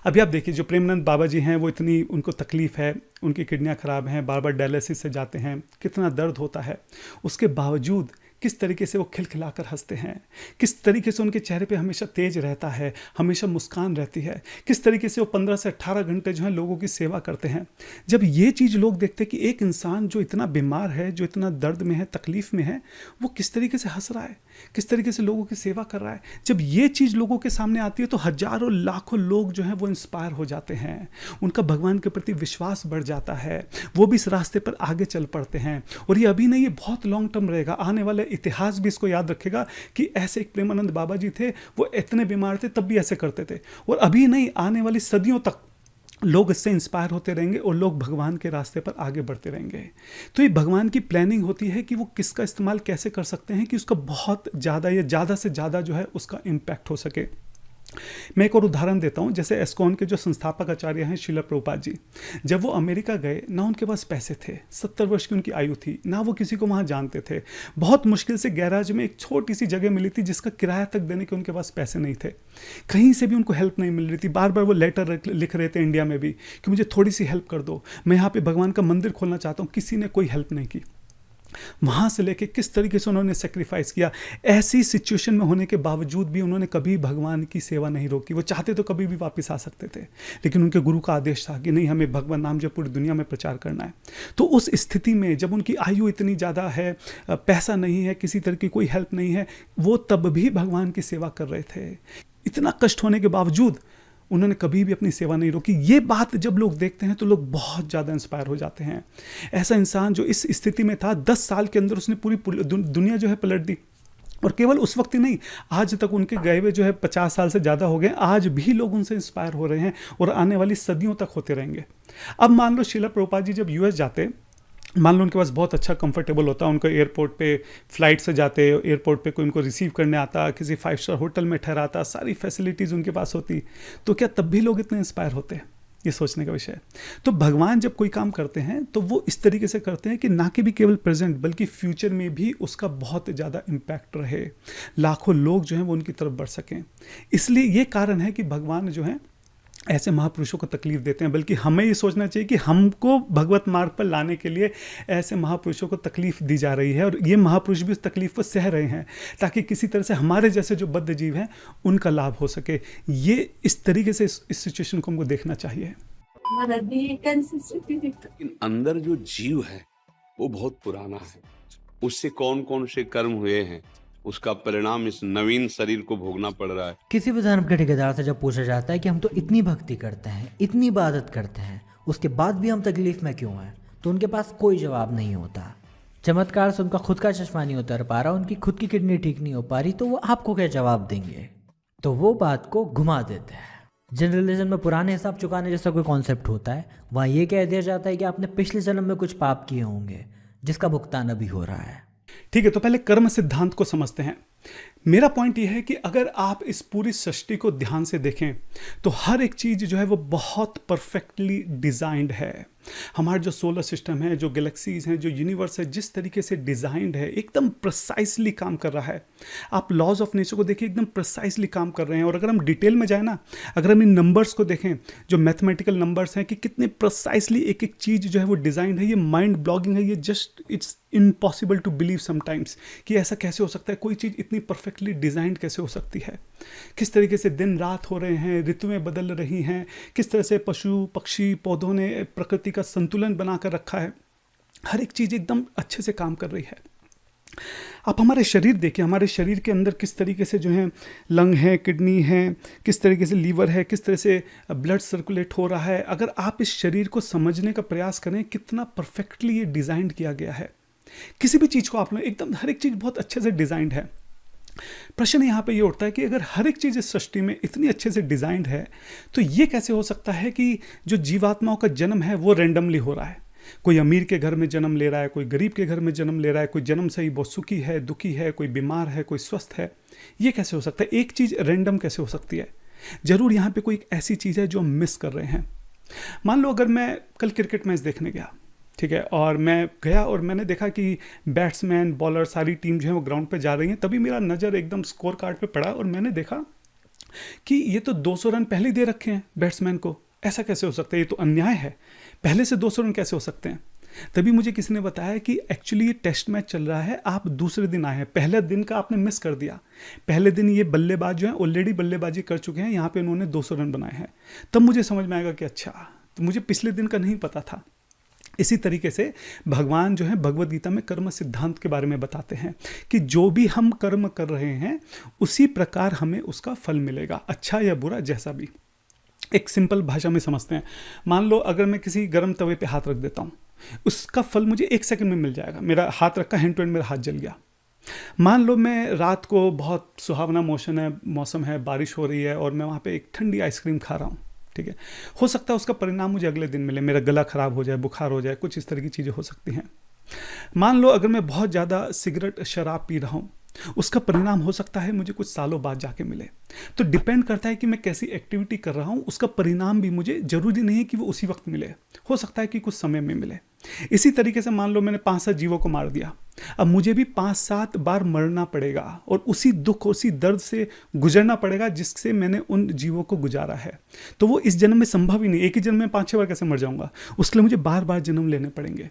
अभी आप देखिए, जो प्रेमानंद बाबा जी हैं वो इतनी उनको तकलीफ़ है, उनकी किडनियाँ ख़राब हैं, बार बार डायलिसिस से जाते हैं, कितना दर्द होता है, उसके बावजूद किस तरीके से वो खिलखिलाकर हंसते हैं, किस तरीके से उनके चेहरे पे हमेशा तेज रहता है, हमेशा मुस्कान रहती है, किस तरीके से वो 15 से 18 घंटे जो है लोगों की सेवा करते हैं। जब ये चीज़ लोग देखते हैं कि एक इंसान जो इतना बीमार है, जो इतना दर्द में है, तकलीफ़ में है, वो किस तरीके से हंस रहा है, किस तरीके से लोगों की सेवा कर रहा है, जब ये चीज़ लोगों के सामने आती है तो हजारों लाखों लोग जो हैं वो इंस्पायर हो जाते हैं, उनका भगवान के प्रति विश्वास बढ़ जाता है, वो भी इस रास्ते पर आगे चल पड़ते हैं। और ये अभी नहीं, ये बहुत लॉन्ग टर्म रहेगा। आने वाले इतिहास भी इसको याद रखेगा कि ऐसे एक प्रेमानंद बाबा जी थे, वो इतने बीमार थे तब भी ऐसे करते थे, और अभी नहीं, आने वाली सदियों तक लोग इससे इंस्पायर होते रहेंगे और लोग भगवान के रास्ते पर आगे बढ़ते रहेंगे। तो ये भगवान की प्लानिंग होती है कि वो किसका इस्तेमाल कैसे कर सकते हैं कि उसका बहुत ज़्यादा या ज़्यादा से ज़्यादा जो है उसका इम्पैक्ट हो सके। मैं एक और उदाहरण देता हूँ। जैसे एस्कॉन के जो संस्थापक आचार्य हैं श्रील प्रभुपाद जी, जब वो अमेरिका गए ना, उनके पास पैसे थे, 70 वर्ष की उनकी आयु थी, ना वो किसी को वहाँ जानते थे, बहुत मुश्किल से गैराज में एक छोटी सी जगह मिली थी जिसका किराया तक देने के उनके पास पैसे नहीं थे, कहीं से भी उनको हेल्प नहीं मिल रही थी। बार बार वो लेटर लिख रहे थे इंडिया में भी कि मुझे थोड़ी सी हेल्प कर दो, मैं यहाँ पे भगवान का मंदिर खोलना चाहता हूँ। किसी ने कोई हेल्प नहीं की। वहाँ से लेके किस तरीके से उन्होंने सेक्रीफाइस किया। ऐसी सिचुएशन में होने के बावजूद भी उन्होंने कभी भगवान की सेवा नहीं रोकी। वो चाहते तो कभी भी वापस आ सकते थे, लेकिन उनके गुरु का आदेश था कि नहीं, हमें भगवान नाम जो पूरी दुनिया में प्रचार करना है। तो उस स्थिति में जब उनकी आयु इतनी ज़्यादा है, पैसा नहीं है, किसी तरह की कोई हेल्प नहीं है, वो तब भी भगवान की सेवा कर रहे थे। इतना कष्ट होने के बावजूद उन्होंने कभी भी अपनी सेवा नहीं रोकी। ये बात जब लोग देखते हैं तो लोग बहुत ज़्यादा इंस्पायर हो जाते हैं। ऐसा इंसान जो इस स्थिति में था, 10 साल के अंदर उसने पूरी दुनिया जो है पलट दी। और केवल उस वक्त ही नहीं, आज तक उनके गए हुए जो है 50 साल से ज़्यादा हो गए, आज भी लोग उनसे इंस्पायर हो रहे हैं और आने वाली सदियों तक होते रहेंगे। अब मान लो श्रील प्रभुपाद जी जब यूएस जाते, मान लो उनके पास बहुत अच्छा कंफर्टेबल होता, उनको एयरपोर्ट पे फ्लाइट से जाते, एयरपोर्ट पे कोई उनको रिसीव करने आता, किसी 5 स्टार होटल में ठहराता, सारी फैसिलिटीज़ उनके पास होती, तो क्या तब भी लोग इतने इंस्पायर होते? ये सोचने का विषय है। तो भगवान जब कोई काम करते हैं तो वो इस तरीके से करते हैं कि ना कि भी केवल प्रेजेंट बल्कि फ्यूचर में भी उसका बहुत ज़्यादा इम्पैक्ट रहे, लाखों लोग जो हैं वो उनकी तरफ बढ़ सकें। इसलिए ये कारण है कि भगवान जो हैं ऐसे महापुरुषों को तकलीफ देते हैं, बल्कि हमें ये सोचना चाहिए कि हमको भगवत मार्ग पर लाने के लिए ऐसे महापुरुषों को तकलीफ दी जा रही है और ये महापुरुष भी उस तकलीफ को सह रहे हैं ताकि किसी तरह से हमारे जैसे जो बद्ध जीव हैं उनका लाभ हो सके। ये इस तरीके से इस सिचुएशन को हमको देखना चाहिए। लेकिन अंदर जो जीव है वो बहुत पुराना है, उससे कौन कौन से कर्म हुए हैं उसका परिणाम इस नवीन शरीर को भोगना पड़ रहा है। किसी भी धर्म के ठेकेदार से जब पूछा जाता है कि हम तो इतनी भक्ति करते हैं, इतनी इबादत करते हैं, उसके बाद भी हम तकलीफ में क्यों हैं, तो उनके पास कोई जवाब नहीं होता। चमत्कार से उनका खुद का चश्मा नहीं उतर पा रहा, उनकी खुद की किडनी ठीक नहीं हो पा रही, तो वो आपको क्या जवाब देंगे? तो वो बात को घुमा देते हैं। जनरलिज्म में पुराने हिसाब चुकाने जैसा कोई कॉन्सेप्ट होता है, वहाँ ये कह दिया जाता है कि आपने पिछले जन्म में कुछ पाप किए होंगे जिसका भुगतान अभी हो रहा है। ठीक है, तो पहले कर्म सिद्धांत को समझते हैं। मेरा पॉइंट यह है कि अगर आप इस पूरी सृष्टि को ध्यान से देखें तो हर एक चीज़ जो है वो बहुत परफेक्टली डिज़ाइंड है। हमारा जो सोलर सिस्टम है, जो गैलेक्सीज हैं, जो यूनिवर्स है, जिस तरीके से डिज़ाइंड है एकदम प्रिसाइसली काम कर रहा है। आप लॉज ऑफ नेचर को देखिए, एकदम प्रिसाइसली काम कर रहे हैं। और अगर हम डिटेल में जाए ना, अगर हम इन नंबर्स को देखें, जो मैथमेटिकल नंबर्स हैं कि कितने प्रिसाइसली एक एक चीज़ जो है वो डिज़ाइंड है, ये माइंड ब्लॉगिंग है। ये just it's impossible to believe sometimes कि ऐसा कैसे हो सकता है, कोई चीज़ इतनी परफेक्टली डिज़ाइंड कैसे हो सकती है। किस तरीके से दिन रात हो रहे हैं, ऋतुएं बदल रही हैं, किस तरह से पशु पक्षी पौधों ने प्रकृति का संतुलन बनाकर रखा है। हर एक चीज़ एकदम अच्छे से काम कर रही है। आप हमारे शरीर देखिए, हमारे शरीर के अंदर किस तरीके से जो है लंग है, किडनी है, किस तरीके से लीवर है, किस तरह से ब्लड सर्कुलेट हो रहा है। अगर आप इस शरीर को समझने का प्रयास करें, कितना परफेक्टली ये डिज़ाइन किया गया है। किसी भी चीज़ को आप लोग एकदम हर एक चीज़ बहुत अच्छे से डिज़ाइंड है। प्रश्न यहाँ पे ये उठता है कि अगर हर एक चीज़ इस सृष्टि में इतनी अच्छे से डिज़ाइंड है तो ये कैसे हो सकता है कि जो जीवात्माओं का जन्म है वो रैंडमली हो रहा है। कोई अमीर के घर में जन्म ले रहा है, कोई गरीब के घर में जन्म ले रहा है, कोई जन्म से ही बहुत सुखी है, दुखी है, कोई बीमार है, कोई स्वस्थ है। ये कैसे हो सकता है? एक चीज़ रैंडम कैसे हो सकती है? जरूर यहाँ पे कोई एक ऐसी चीज़ है जो हम मिस कर रहे हैं। मान लो अगर मैं कल क्रिकेट मैच देखने गया, ठीक है, और मैं गया और मैंने देखा कि बैट्समैन बॉलर सारी टीम जो है वो ग्राउंड पे जा रही है। तभी मेरा नज़र एकदम स्कोर कार्ड पे पड़ा और मैंने देखा कि ये तो 200 रन पहले ही दे रखे हैं बैट्समैन को। ऐसा कैसे हो सकता है? ये तो अन्याय है। पहले से 200 रन कैसे हो सकते हैं? तभी मुझे किसी ने बताया कि एक्चुअली ये टेस्ट मैच चल रहा है, आप दूसरे दिन आए हैं, पहले दिन का आपने मिस कर दिया। पहले दिन ये बल्लेबाज जो हैं ऑलरेडी बल्लेबाजी कर चुके हैं, यहाँ पे उन्होंने 200 रन बनाए हैं। तब मुझे समझ में आएगा कि अच्छा, तो मुझे पिछले दिन का नहीं पता था। इसी तरीके से भगवान जो है भगवद गीता में कर्म सिद्धांत के बारे में बताते हैं कि जो भी हम कर्म कर रहे हैं उसी प्रकार हमें उसका फल मिलेगा, अच्छा या बुरा जैसा भी। एक सिंपल भाषा में समझते हैं। मान लो अगर मैं किसी गर्म तवे पे हाथ रख देता हूँ, उसका फल मुझे 1 सेकंड में मिल जाएगा। मेरा हाथ रखा, हैंड टू हैंड मेरा हाथ जल गया। मान लो मैं रात को बहुत सुहावना मौसम है, बारिश हो रही है और मैं वहाँ पे एक ठंडी आइसक्रीम खा रहा हूँ, ठीक है। हो सकता है उसका परिणाम मुझे अगले दिन मिले, मेरा गला खराब हो जाए, बुखार हो जाए, कुछ इस तरह की चीज़ें हो सकती हैं। मान लो अगर मैं बहुत ज़्यादा सिगरेट शराब पी रहा हूँ, उसका परिणाम हो सकता है मुझे कुछ सालों बाद जाके मिले। तो डिपेंड करता है कि मैं कैसी एक्टिविटी कर रहा हूँ, उसका परिणाम भी मुझे जरूरी नहीं है कि वो उसी वक्त मिले, हो सकता है कि कुछ समय में मिले। इसी तरीके से मान लो मैंने 5-7 जीवों को मार दिया, अब मुझे भी 5-7 बार मरना पड़ेगा और उसी दुख उसी दर्द से गुजरना पड़ेगा जिससे मैंने उन जीवों को गुजारा है। तो वो इस जन्म में संभव ही नहीं, एक ही जन्म में 5-6 बार कैसे मर जाऊंगा, उसके लिए मुझे बार बार जन्म लेने पड़ेंगे।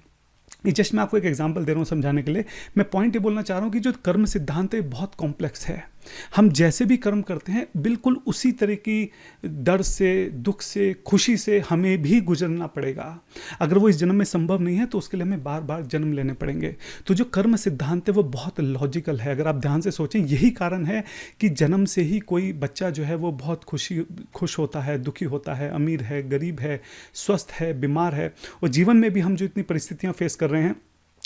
ये जस्ट मैं आपको एक एग्जांपल दे रहा हूँ समझाने के लिए। मैं पॉइंट ये बोलना चाह रहा हूँ कि जो कर्म सिद्धांत है बहुत कॉम्प्लेक्स है। हम जैसे भी कर्म करते हैं बिल्कुल उसी तरह की दर्द से, दुख से, खुशी से हमें भी गुजरना पड़ेगा। अगर वो इस जन्म में संभव नहीं है तो उसके लिए हमें बार बार जन्म लेने पड़ेंगे। तो जो कर्म सिद्धांत है वो बहुत लॉजिकल है। अगर आप ध्यान से सोचें, यही कारण है कि जन्म से ही कोई बच्चा जो है वो बहुत खुश होता है, दुखी होता है, अमीर है, गरीब है, स्वस्थ है, बीमार है। और जीवन में भी हम जो इतनी परिस्थितियाँ फेस कर रहे हैं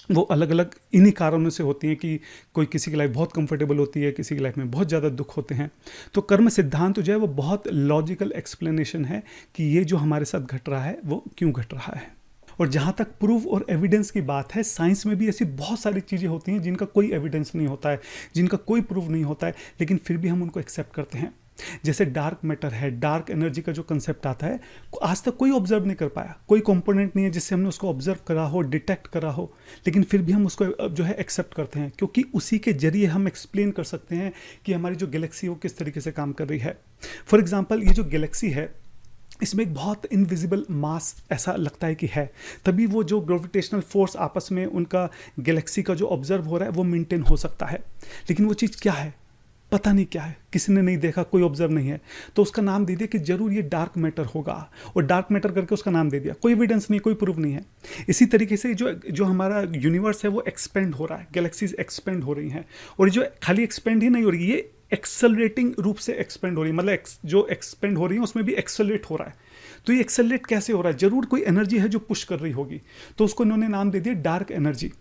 वो अलग अलग इन्हीं कारणों से होती हैं कि कोई किसी की लाइफ बहुत कंफर्टेबल होती है, किसी की लाइफ में बहुत ज़्यादा दुख होते हैं। तो कर्म सिद्धांत जो है वो बहुत लॉजिकल एक्सप्लेनेशन है कि ये जो हमारे साथ घट रहा है वो क्यों घट रहा है। और जहाँ तक प्रूफ और एविडेंस की बात है, साइंस में भी ऐसी बहुत सारी चीज़ें होती हैं जिनका कोई एविडेंस नहीं होता है, जिनका कोई प्रूफ नहीं होता है, लेकिन फिर भी हम उनको एक्सेप्ट करते हैं। जैसे डार्क मैटर है, डार्क एनर्जी का जो कंसेप्ट आता है, आज तक कोई ऑब्जर्व नहीं कर पाया, कोई कंपोनेंट नहीं है जिससे हमने उसको ऑब्जर्व करा हो, डिटेक्ट करा हो, लेकिन फिर भी हम उसको जो है एक्सेप्ट करते हैं, क्योंकि उसी के जरिए हम एक्सप्लेन कर सकते हैं कि हमारी जो गैलेक्सी वो किस तरीके से काम कर रही है। फॉर एग्जाम्पल, ये जो गैलेक्सी है इसमें एक बहुत इनविजिबल मास ऐसा लगता है कि है, तभी वो जो ग्रेविटेशनल फोर्स आपस में उनका गैलेक्सी का जो ऑब्जर्व हो रहा है वो मेंटेन हो सकता है, लेकिन वो चीज़ क्या है पता नहीं क्या है, किसी ने नहीं देखा, कोई ऑब्जर्व नहीं है, तो उसका नाम दे दिया कि जरूर ये डार्क मैटर होगा, और डार्क मैटर करके उसका नाम दे दिया। कोई एविडेंस नहीं, कोई प्रूफ नहीं है। इसी तरीके से जो हमारा यूनिवर्स है वो एक्सपेंड हो रहा है, गैलेक्सीज एक्सपेंड हो रही हैं, और जो खाली एक्सपेंड ही नहीं हो रही, ये एक्सेलरेटिंग रूप से एक्सपेंड हो रही है, मतलब जो एक्सपेंड हो रही है उसमें भी एक्सेलरेट हो रहा है। तो ये एक्सेलरेट कैसे हो रहा है? जरूर कोई एनर्जी है जो पुश कर रही होगी, तो उसको इन्होंने नाम दे दिया डार्क एनर्जी।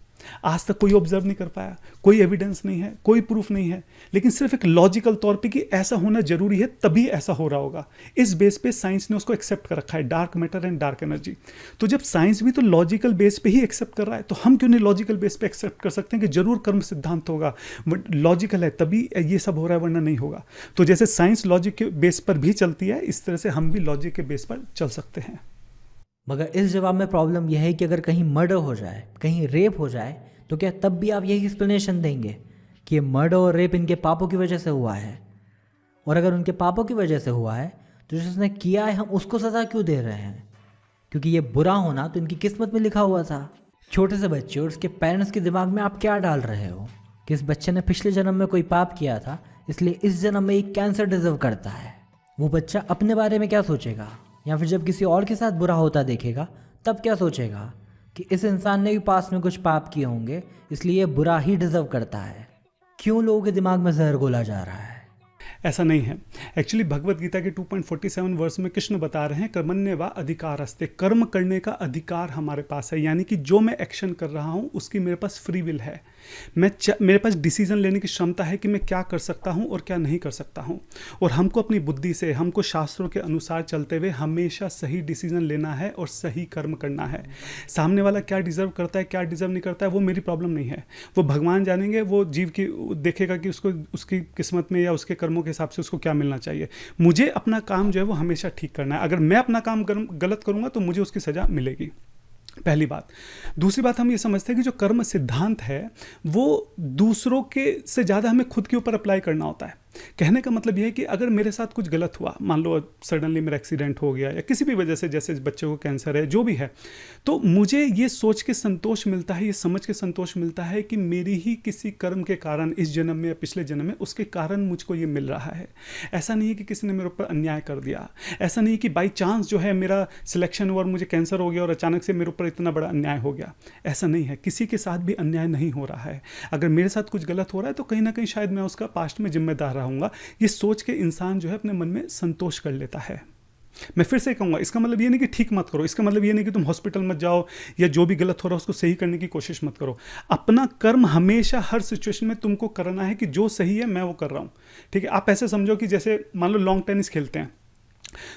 आज तक कोई ऑब्जर्व नहीं कर पाया, कोई एविडेंस नहीं है, कोई प्रूफ नहीं है, लेकिन सिर्फ एक लॉजिकल तौर पे कि ऐसा होना जरूरी है तभी ऐसा हो रहा होगा, इस बेस पे साइंस ने उसको एक्सेप्ट कर रखा है, dark matter and dark energy. तो जब साइंस भी तो लॉजिकल बेस पे ही एक्सेप्ट कर रहा है, तो हम क्यों नहीं लॉजिकल बेस पे एक्सेप्ट कर सकते हैं कि जरूर कर्म सिद्धांत होगा, लॉजिकल है तभी ये सब हो रहा है, वरना नहीं होगा। तो जैसे साइंस लॉजिक के बेस पर भी चलती है, इस तरह से हम भी लॉजिक के बेस पर चल सकते हैं। मगर इस जवाब में प्रॉब्लम यह है कि अगर कहीं मर्डर हो जाए, कहीं रेप हो जाए, तो क्या तब भी आप यही एक्सप्लेनेशन देंगे कि ये मर्डर और रेप इनके पापों की वजह से हुआ है? और अगर उनके पापों की वजह से हुआ है तो जिसने किया है हम उसको सज़ा क्यों दे रहे हैं? क्योंकि ये बुरा होना तो इनकी किस्मत में लिखा हुआ था। छोटे से बच्चे और उसके पेरेंट्स के दिमाग में आप क्या डाल रहे हो कि इस बच्चे ने पिछले जन्म में कोई पाप किया था, इसलिए इस जन्म में एक कैंसर डिजर्व करता है। वो बच्चा अपने बारे में क्या सोचेगा, या फिर जब किसी और के साथ बुरा होता देखेगा तब क्या सोचेगा कि इस इंसान ने भी पास में कुछ पाप किए होंगे, इसलिए ये बुरा ही डिजर्व करता है। क्यों लोगों के दिमाग में जहर घोला जा रहा है? ऐसा नहीं है। एक्चुअली भगवत गीता के 2.47 वर्ष में कृष्ण बता रहे हैं कर्मण्य व अधिकारस्ते, कर्म करने का हमारे पास है, यानी कि जो मैं एक्शन कर रहा हूँ उसकी मेरे पास फ्री विल है। मेरे पास डिसीजन लेने की क्षमता है कि मैं क्या कर सकता हूँ और क्या नहीं कर सकता हूँ, और हमको अपनी बुद्धि से, हमको शास्त्रों के अनुसार चलते हुए हमेशा सही डिसीजन लेना है और सही कर्म करना है। सामने वाला क्या डिजर्व करता है, क्या डिजर्व नहीं करता है, वो मेरी प्रॉब्लम नहीं है, वो भगवान जानेंगे, वो जीव की देखेगा कि उसको उसकी किस्मत में या उसके कर्मों के हिसाब से उसको क्या मिलना चाहिए। मुझे अपना काम जो है वो हमेशा ठीक करना है। अगर मैं अपना काम गलत करूँगा तो मुझे उसकी सज़ा मिलेगी, पहली बात। दूसरी बात, हम ये समझते हैं कि जो कर्म सिद्धांत है वो दूसरों के से ज़्यादा हमें खुद के ऊपर अप्लाई करना होता है। कहने का मतलब यह है कि अगर मेरे साथ कुछ गलत हुआ, मान लो सडनली मेरा एक्सीडेंट हो गया या किसी भी वजह से, जैसे बच्चे को कैंसर है, जो भी है, तो मुझे ये सोच के संतोष मिलता है, ये समझ के संतोष मिलता है कि मेरी ही किसी कर्म के कारण, इस जन्म में या पिछले जन्म में, उसके कारण मुझको ये मिल रहा है। ऐसा नहीं है कि किसी ने मेरे ऊपर अन्याय कर दिया, ऐसा नहीं है कि बाई चांस जो है मेरा सिलेक्शन हुआ और मुझे कैंसर हो गया और अचानक से मेरे ऊपर इतना बड़ा अन्याय हो गया। ऐसा नहीं है, किसी के साथ भी अन्याय नहीं हो रहा है। अगर मेरे साथ कुछ गलत हो रहा है तो कहीं ना कहीं शायद मैं उसका पास्ट में जिम्मेदार रहूँगा। ये सोच के इंसान जो है अपने मन में संतोष कर लेता है। मैं फिर से कहूँगा, इसका मतलब ये नहीं कि ठीक मत करो, इसका मतलब ये नहीं कि तुम हॉस्पिटल मत जाओ या जो भी गलत हो रहा है उसको सही करने की कोशिश मत करो। अपना कर्म हमेशा हर सिचुएशन में तुमको करना है कि जो सही है मैं वो कर रहा हूँ, ठीक है। आप ऐसे समझो कि जैसे मान लो लॉन्ग टेनिस खेलते हैं,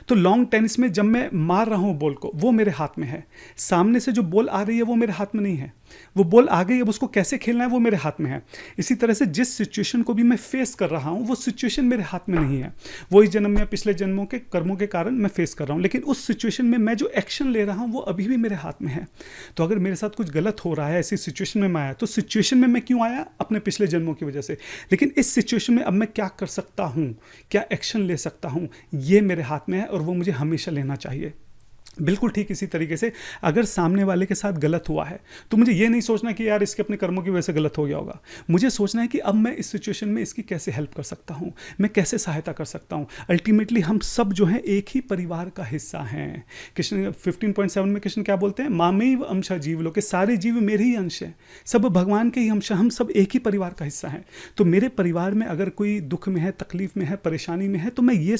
तो लॉन्ग टेनिस में जब मैं मार रहा हूँ बॉल को, वो मेरे हाथ में है। सामने से जो बॉल आ रही है वो मेरे हाथ में नहीं है, वो बॉल आ गई, अब उसको कैसे खेलना है वो मेरे हाथ में है। इसी तरह से जिस सिचुएशन को भी मैं फेस कर रहा हूँ वो सिचुएशन मेरे हाथ में नहीं है, वो इस जन्म या पिछले जन्मों के कर्मों के कारण मैं फेस कर रहा हूँ, लेकिन उस सिचुएशन में मैं जो एक्शन ले रहा हूँ वो अभी भी मेरे हाथ में है। तो अगर मेरे साथ कुछ गलत हो रहा है, ऐसी सिचुएशन में मैं आया, तो सिचुएशन में मैं क्यों आया? अपने पिछले जन्मों की वजह से। लेकिन इस सिचुएशन में अब मैं क्या कर सकता हूँ, क्या एक्शन ले सकता हूँ, ये मेरे हाथ में है और वो मुझे हमेशा लेना चाहिए। बिल्कुल ठीक इसी तरीके से अगर सामने वाले के साथ गलत हुआ है तो मुझे ये नहीं सोचना कि यार इसके अपने कर्मों की वजह से गलत हो गया होगा। मुझे सोचना है कि अब मैं इस सिचुएशन में इसकी कैसे हेल्प कर सकता हूँ, मैं कैसे सहायता कर सकता हूँ। अल्टीमेटली हम सब जो हैं एक ही परिवार का हिस्सा हैं। कृष्ण 15.7 में कृष्ण क्या बोलते हैं? मामेव अंशा जीव लोके, सारे जीव मेरे ही अंश हैं, सब भगवान के ही अंश, हम सब एक ही परिवार का हिस्सा हैं। तो मेरे परिवार में अगर कोई दुख में है, तकलीफ में है, परेशानी में है, तो मैं ये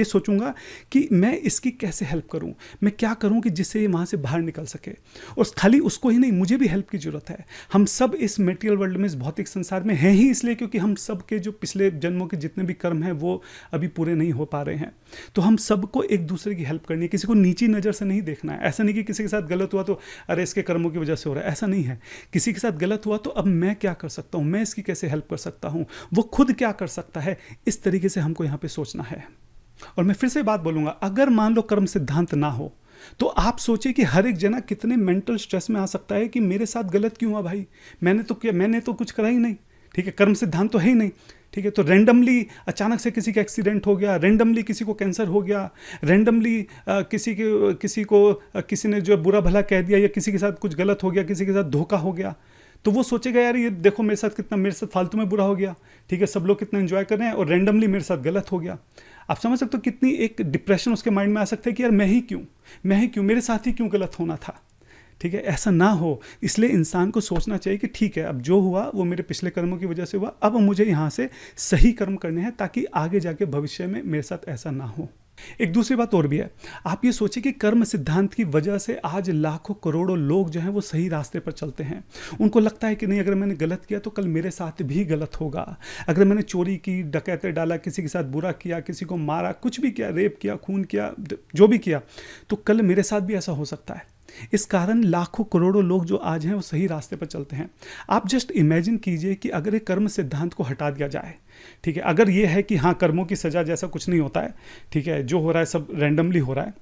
सोचूंगा कि मैं इसकी कैसे हेल्प करूँ, मैं क्या करूं कि जिससे ये वहाँ से बाहर निकल सके। और खाली उसको ही नहीं, मुझे भी हेल्प की ज़रूरत है। हम सब इस मटेरियल वर्ल्ड में, इस भौतिक संसार में हैं ही इसलिए क्योंकि हम सब के जो पिछले जन्मों के जितने भी कर्म हैं वो अभी पूरे नहीं हो पा रहे हैं। तो हम सबको एक दूसरे की हेल्प करनी है, किसी को नीची नज़र से नहीं देखना है। ऐसा नहीं कि किसी के साथ गलत हुआ तो अरे इसके कर्मों की वजह से हो रहा है, ऐसा नहीं है। किसी के साथ गलत हुआ तो अब मैं क्या कर सकता हूँ, मैं इसकी कैसे हेल्प कर सकता हूँ, वो खुद क्या कर सकता है, इस तरीके से हमको यहाँ पे सोचना है। और मैं फिर से बात बोलूँगा, अगर मान लो कर्म सिद्धांत ना हो तो आप सोचिए कि हर एक जना कितने मेंटल स्ट्रेस में आ सकता है कि मेरे साथ गलत क्यों हुआ भाई, मैंने तो कुछ करा ही नहीं, ठीक है, कर्म सिद्धांत तो है ही नहीं, ठीक है। तो रैंडमली अचानक से किसी का एक्सीडेंट हो गया, रैंडमली किसी को कैंसर हो गया, रैंडमली किसी ने जो बुरा भला कह दिया, या किसी के साथ कुछ गलत हो गया, किसी के साथ धोखा हो गया, तो वो सोचेगा यार ये देखो मेरे साथ फालतू में बुरा हो गया, ठीक है, सब लोग कितना एंजॉय कर रहे हैं और रैंडमली मेरे साथ गलत हो गया। आप समझ सकते हो कितनी एक डिप्रेशन उसके माइंड में आ सकता है कि यार मैं ही क्यों, मेरे साथ ही क्यों गलत होना था, ठीक है। ऐसा ना हो, इसलिए इंसान को सोचना चाहिए कि ठीक है, अब जो हुआ वो मेरे पिछले कर्मों की वजह से हुआ, अब मुझे यहाँ से सही कर्म करने हैं ताकि आगे जाके भविष्य में मेरे साथ ऐसा ना हो। एक दूसरी बात और भी है, आप ये सोचिए कि कर्म सिद्धांत की वजह से आज लाखों करोड़ों लोग जो हैं वो सही रास्ते पर चलते हैं। उनको लगता है कि नहीं, अगर मैंने गलत किया तो कल मेरे साथ भी गलत होगा। अगर मैंने चोरी की, डकैते डाला, किसी के साथ बुरा किया, किसी को मारा, कुछ भी किया, रेप किया, खून किया, जो भी किया, तो कल मेरे साथ भी ऐसा हो सकता है। इस कारण लाखों करोड़ों लोग जो आज हैं वो सही रास्ते पर चलते हैं। आप जस्ट इमेजिन कीजिए कि अगर एक कर्म सिद्धांत को हटा दिया जाए, ठीक है, अगर ये है कि हाँ कर्मों की सजा जैसा कुछ नहीं होता है, ठीक है, जो हो रहा है सब रैंडमली हो रहा है,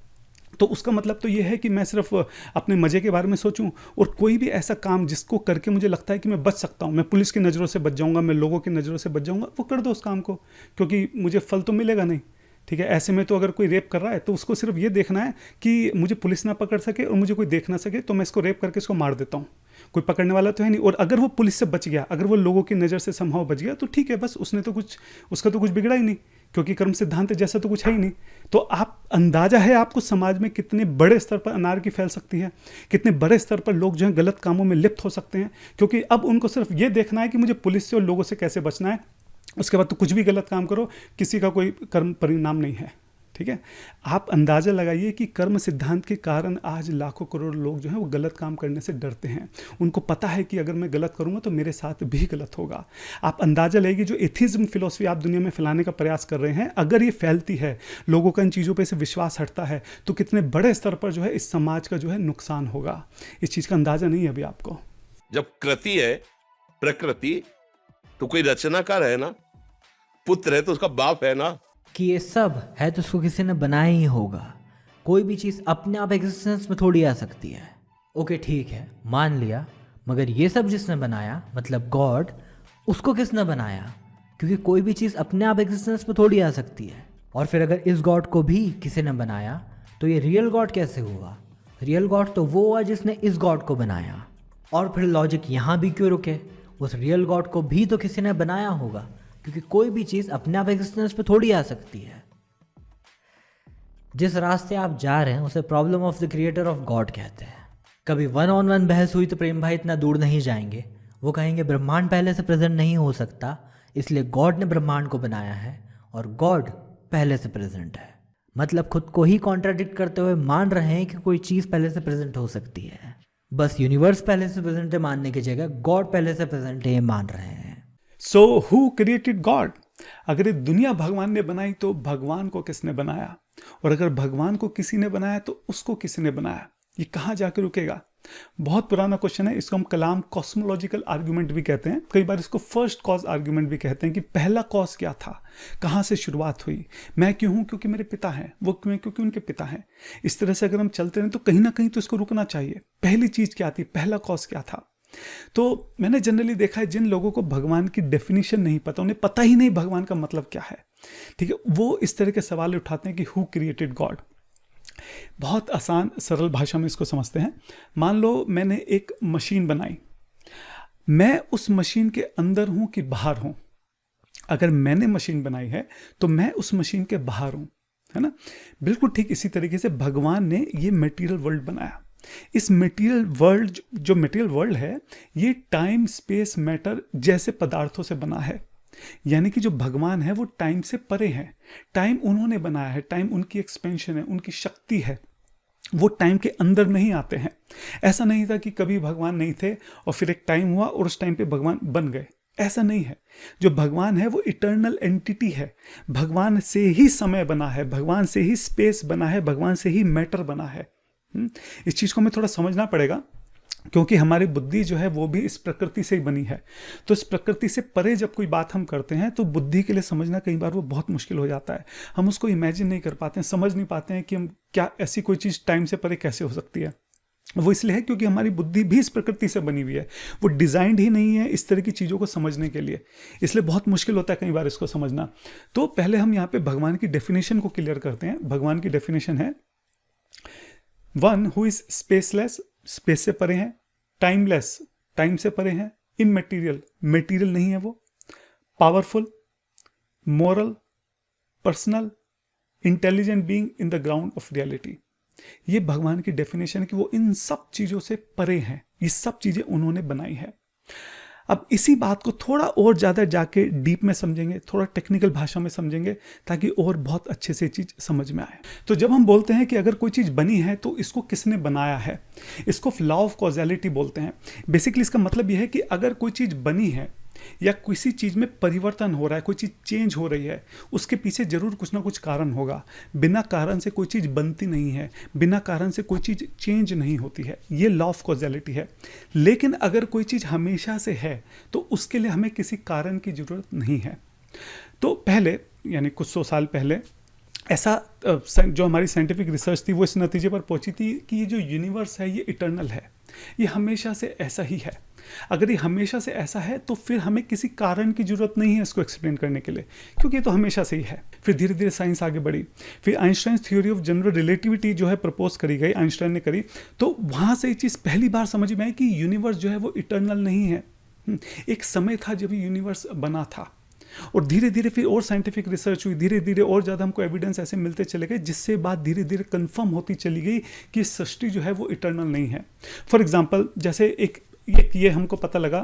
तो उसका मतलब तो ये है कि मैं सिर्फ अपने मज़े के बारे में सोचूं और कोई भी ऐसा काम जिसको करके मुझे लगता है कि मैं बच सकता हूं, मैं पुलिस की नज़रों से बच जाऊंगा, मैं लोगों की नज़रों से बच जाऊंगा, वो कर दो उस काम को, क्योंकि मुझे फल तो मिलेगा नहीं, ठीक है। ऐसे में तो अगर कोई रेप कर रहा है तो उसको सिर्फ ये देखना है कि मुझे पुलिस ना पकड़ सके और मुझे कोई देख ना सके, तो मैं इसको रेप करके इसको मार देता हूँ, कोई पकड़ने वाला तो है नहीं। और अगर वो पुलिस से बच गया, अगर वो लोगों की नज़र से संभव बच गया, तो ठीक है, बस उसका तो कुछ बिगड़ा ही नहीं, क्योंकि कर्म सिद्धांत जैसा तो कुछ है ही नहीं। तो आप अंदाजा है आपको समाज में कितने बड़े स्तर पर अनार्की फैल सकती है, कितने बड़े स्तर पर लोग जो हैं गलत कामों में लिप्त हो सकते हैं, क्योंकि अब उनको सिर्फ ये देखना है कि मुझे पुलिस से और लोगों से कैसे बचना है, उसके बाद तो कुछ भी गलत काम करो, किसी का कोई कर्म परिणाम नहीं है, ठीक है। आप अंदाज़ा लगाइए कि कर्म सिद्धांत के कारण आज लाखों करोड़ लोग जो हैं वो गलत काम करने से डरते हैं। उनको पता है कि अगर मैं गलत करूंगा तो मेरे साथ भी गलत होगा। आप अंदाज़ा लगाइए जो एथिज्म फिलॉसफी आप दुनिया में फैलाने का प्रयास कर रहे हैं, अगर ये फैलती है, लोगों का इन चीज़ों पर से विश्वास हटता है, तो कितने बड़े स्तर पर जो है इस समाज का जो है नुकसान होगा। इस चीज़ का अंदाज़ा नहीं है अभी आपको। जब कृति है प्रकृति, तो कोई रचनाकार है ना, पुत्र है तो उसका बाप है ना, कि ये सब है तो उसको किसी ने बनाया ही होगा। कोई भी चीज़ अपने आप एग्जिस्टेंस में थोड़ी आ सकती है। ओके ठीक है, मान लिया, मगर ये सब जिसने बनाया मतलब गॉड, उसको किसने बनाया? क्योंकि कोई भी चीज़ अपने आप एग्जिस्टेंस में थोड़ी आ सकती है। और फिर अगर इस गॉड को भी किसी ने बनाया तो ये रियल गॉड कैसे हुआ? रियल गॉड तो वो हुआ जिसने इस गॉड को बनाया। और फिर लॉजिक यहाँ भी क्यों रुके? उस रियल गॉड को भी तो किसी ने बनाया होगा, क्योंकि कोई भी चीज़ अपने आप एग्जिस्टेंस पे थोड़ी आ सकती है। जिस रास्ते आप जा रहे हैं उसे problem of the creator of God कहते हैं। कभी 1-on-1 बहस हुई तो प्रेम भाई इतना दूर नहीं जाएंगे, वो कहेंगे ब्रह्मांड पहले से प्रेजेंट नहीं हो सकता, इसलिए गॉड ने ब्रह्मांड को बनाया है और गॉड पहले से प्रेजेंट है। मतलब खुद को ही कॉन्ट्राडिक्ट करते हुए मान रहे हैं कि कोई चीज़ पहले से प्रेजेंट हो सकती है। बस यूनिवर्स पहले से प्रेजेंट है मानने की जगह गॉड पहले से प्रेजेंट है ये मान रहे हैं। So who created God? अगर ये दुनिया भगवान ने बनाई तो भगवान को किसने बनाया? और अगर भगवान को किसी ने बनाया तो उसको किसी ने बनाया? ये कहाँ जाकर रुकेगा? बहुत पुराना क्वेश्चन है। इसको हम कलाम कॉस्मोलॉजिकल आर्ग्यूमेंट भी कहते हैं, कई बार इसको फर्स्ट कॉज आर्ग्यूमेंट भी कहते हैं कि पहला कॉज क्या था, कहाँ से शुरुआत हुई। मैं क्यों हूँ? क्योंकि मेरे पिता हैं। वो क्यों? क्योंकि उनके पिता हैं। इस तरह से अगर हम चलते रहें तो कहीं ना कहीं तो इसको रुकना चाहिए। पहली चीज़ क्या थी, पहला कॉज क्या था? तो मैंने जनरली देखा है जिन लोगों को भगवान की डेफिनेशन नहीं पता, उन्हें पता ही नहीं भगवान का मतलब क्या है, ठीक है, वो इस तरह के सवाल उठाते हैं कि हु क्रिएटेड गॉड। बहुत आसान सरल भाषा में इसको समझते हैं। मान लो मैंने एक मशीन बनाई, मैं उस मशीन के अंदर हूं कि बाहर हूं? अगर मैंने मशीन बनाई है तो मैं उस मशीन के बाहर हूं, है ना। बिल्कुल ठीक इसी तरीके से भगवान ने ये मटेरियल वर्ल्ड बनाया। इस मटेरियल वर्ल्ड, जो मटेरियल वर्ल्ड है, ये टाइम स्पेस मैटर जैसे पदार्थों से बना है। यानी कि जो भगवान है वो टाइम से परे हैं। टाइम उन्होंने बनाया है, टाइम उनकी एक्सपेंशन है, उनकी शक्ति है। वो टाइम के अंदर नहीं आते हैं। ऐसा नहीं था कि कभी भगवान नहीं थे और फिर एक टाइम हुआ और उस टाइम पे भगवान बन गए, ऐसा नहीं है। जो भगवान है वो इटर्नल एंटिटी है। भगवान से ही समय बना है, भगवान से ही स्पेस बना है, भगवान से ही मैटर बना है। इस चीज़ को हमें थोड़ा समझना पड़ेगा, क्योंकि हमारी बुद्धि जो है वो भी इस प्रकृति से ही बनी है। तो इस प्रकृति से परे जब कोई बात हम करते हैं तो बुद्धि के लिए समझना कई बार वो बहुत मुश्किल हो जाता है। हम उसको इमेजिन नहीं कर पाते हैं, समझ नहीं पाते हैं कि हम क्या ऐसी कोई चीज़ टाइम से परे कैसे हो सकती है। वो इसलिए है क्योंकि हमारी बुद्धि भी इस प्रकृति से बनी हुई है, वो डिजाइंड ही नहीं है इस तरह की चीज़ों को समझने के लिए, इसलिए बहुत मुश्किल होता है कई बार इसको समझना। तो पहले हम यहाँ पे भगवान की डेफिनेशन को क्लियर करते हैं। भगवान की डेफिनेशन है one who is spaceless, space से परे हैं, टाइमलेस, टाइम से परे हैं, इमटेरियल, मेटीरियल नहीं है वो, powerful, moral, personal, intelligent being in the ground of reality. ये भगवान की डेफिनेशन है कि वो इन सब चीजों से परे हैं, ये सब चीजें उन्होंने बनाई है। अब इसी बात को थोड़ा और ज़्यादा जाके डीप में समझेंगे, थोड़ा टेक्निकल भाषा में समझेंगे, ताकि और बहुत अच्छे से चीज़ समझ में आए। तो जब हम बोलते हैं कि अगर कोई चीज़ बनी है तो इसको किसने बनाया है, इसको लॉ ऑफ कॉजेलिटी बोलते हैं। बेसिकली इसका मतलब यह है कि अगर कोई चीज़ बनी है या किसी चीज़ में परिवर्तन हो रहा है, कोई चीज़ चेंज हो रही है, उसके पीछे जरूर कुछ ना कुछ कारण होगा। बिना कारण से कोई चीज़ बनती नहीं है, बिना कारण से कोई चीज़ चेंज नहीं होती है, ये लॉ ऑफ कॉजेलिटी है। लेकिन अगर कोई चीज़ हमेशा से है तो उसके लिए हमें किसी कारण की ज़रूरत नहीं है। तो पहले यानी कुछ 100 साल पहले ऐसा जो हमारी साइंटिफिक रिसर्च थी वो इस नतीजे पर पहुंची थी कि ये जो यूनिवर्स है ये इटर्नल है, ये हमेशा से ऐसा ही है। अगर ये हमेशा से ऐसा है तो फिर हमें किसी कारण की जरूरत नहीं है इसको एक्सप्लेन करने के लिए, क्योंकि ये तो हमेशा से ही है। फिर धीरे धीरे साइंस आगे बढ़ी, फिर Einstein theory of general relativity जो है प्रपोज करी गई, आइंस्टाइन ने करी, तो वहाँ से ये चीज़ पहली बार समझ में आई कि यूनिवर्स जो है वो इटर्नल नहीं है। एक समय था जब यूनिवर्स बना था, और धीरे धीरे फिर और साइंटिफिक रिसर्च हुई, धीरे धीरे और ज़्यादा हमको एविडेंस ऐसे मिलते चले गए, जिससे बात धीरे धीरे कंफर्म होती चली गई कि सृष्टि जो है वो इटर्नल नहीं है। फॉर एग्जांपल जैसे एक ये हमको पता लगा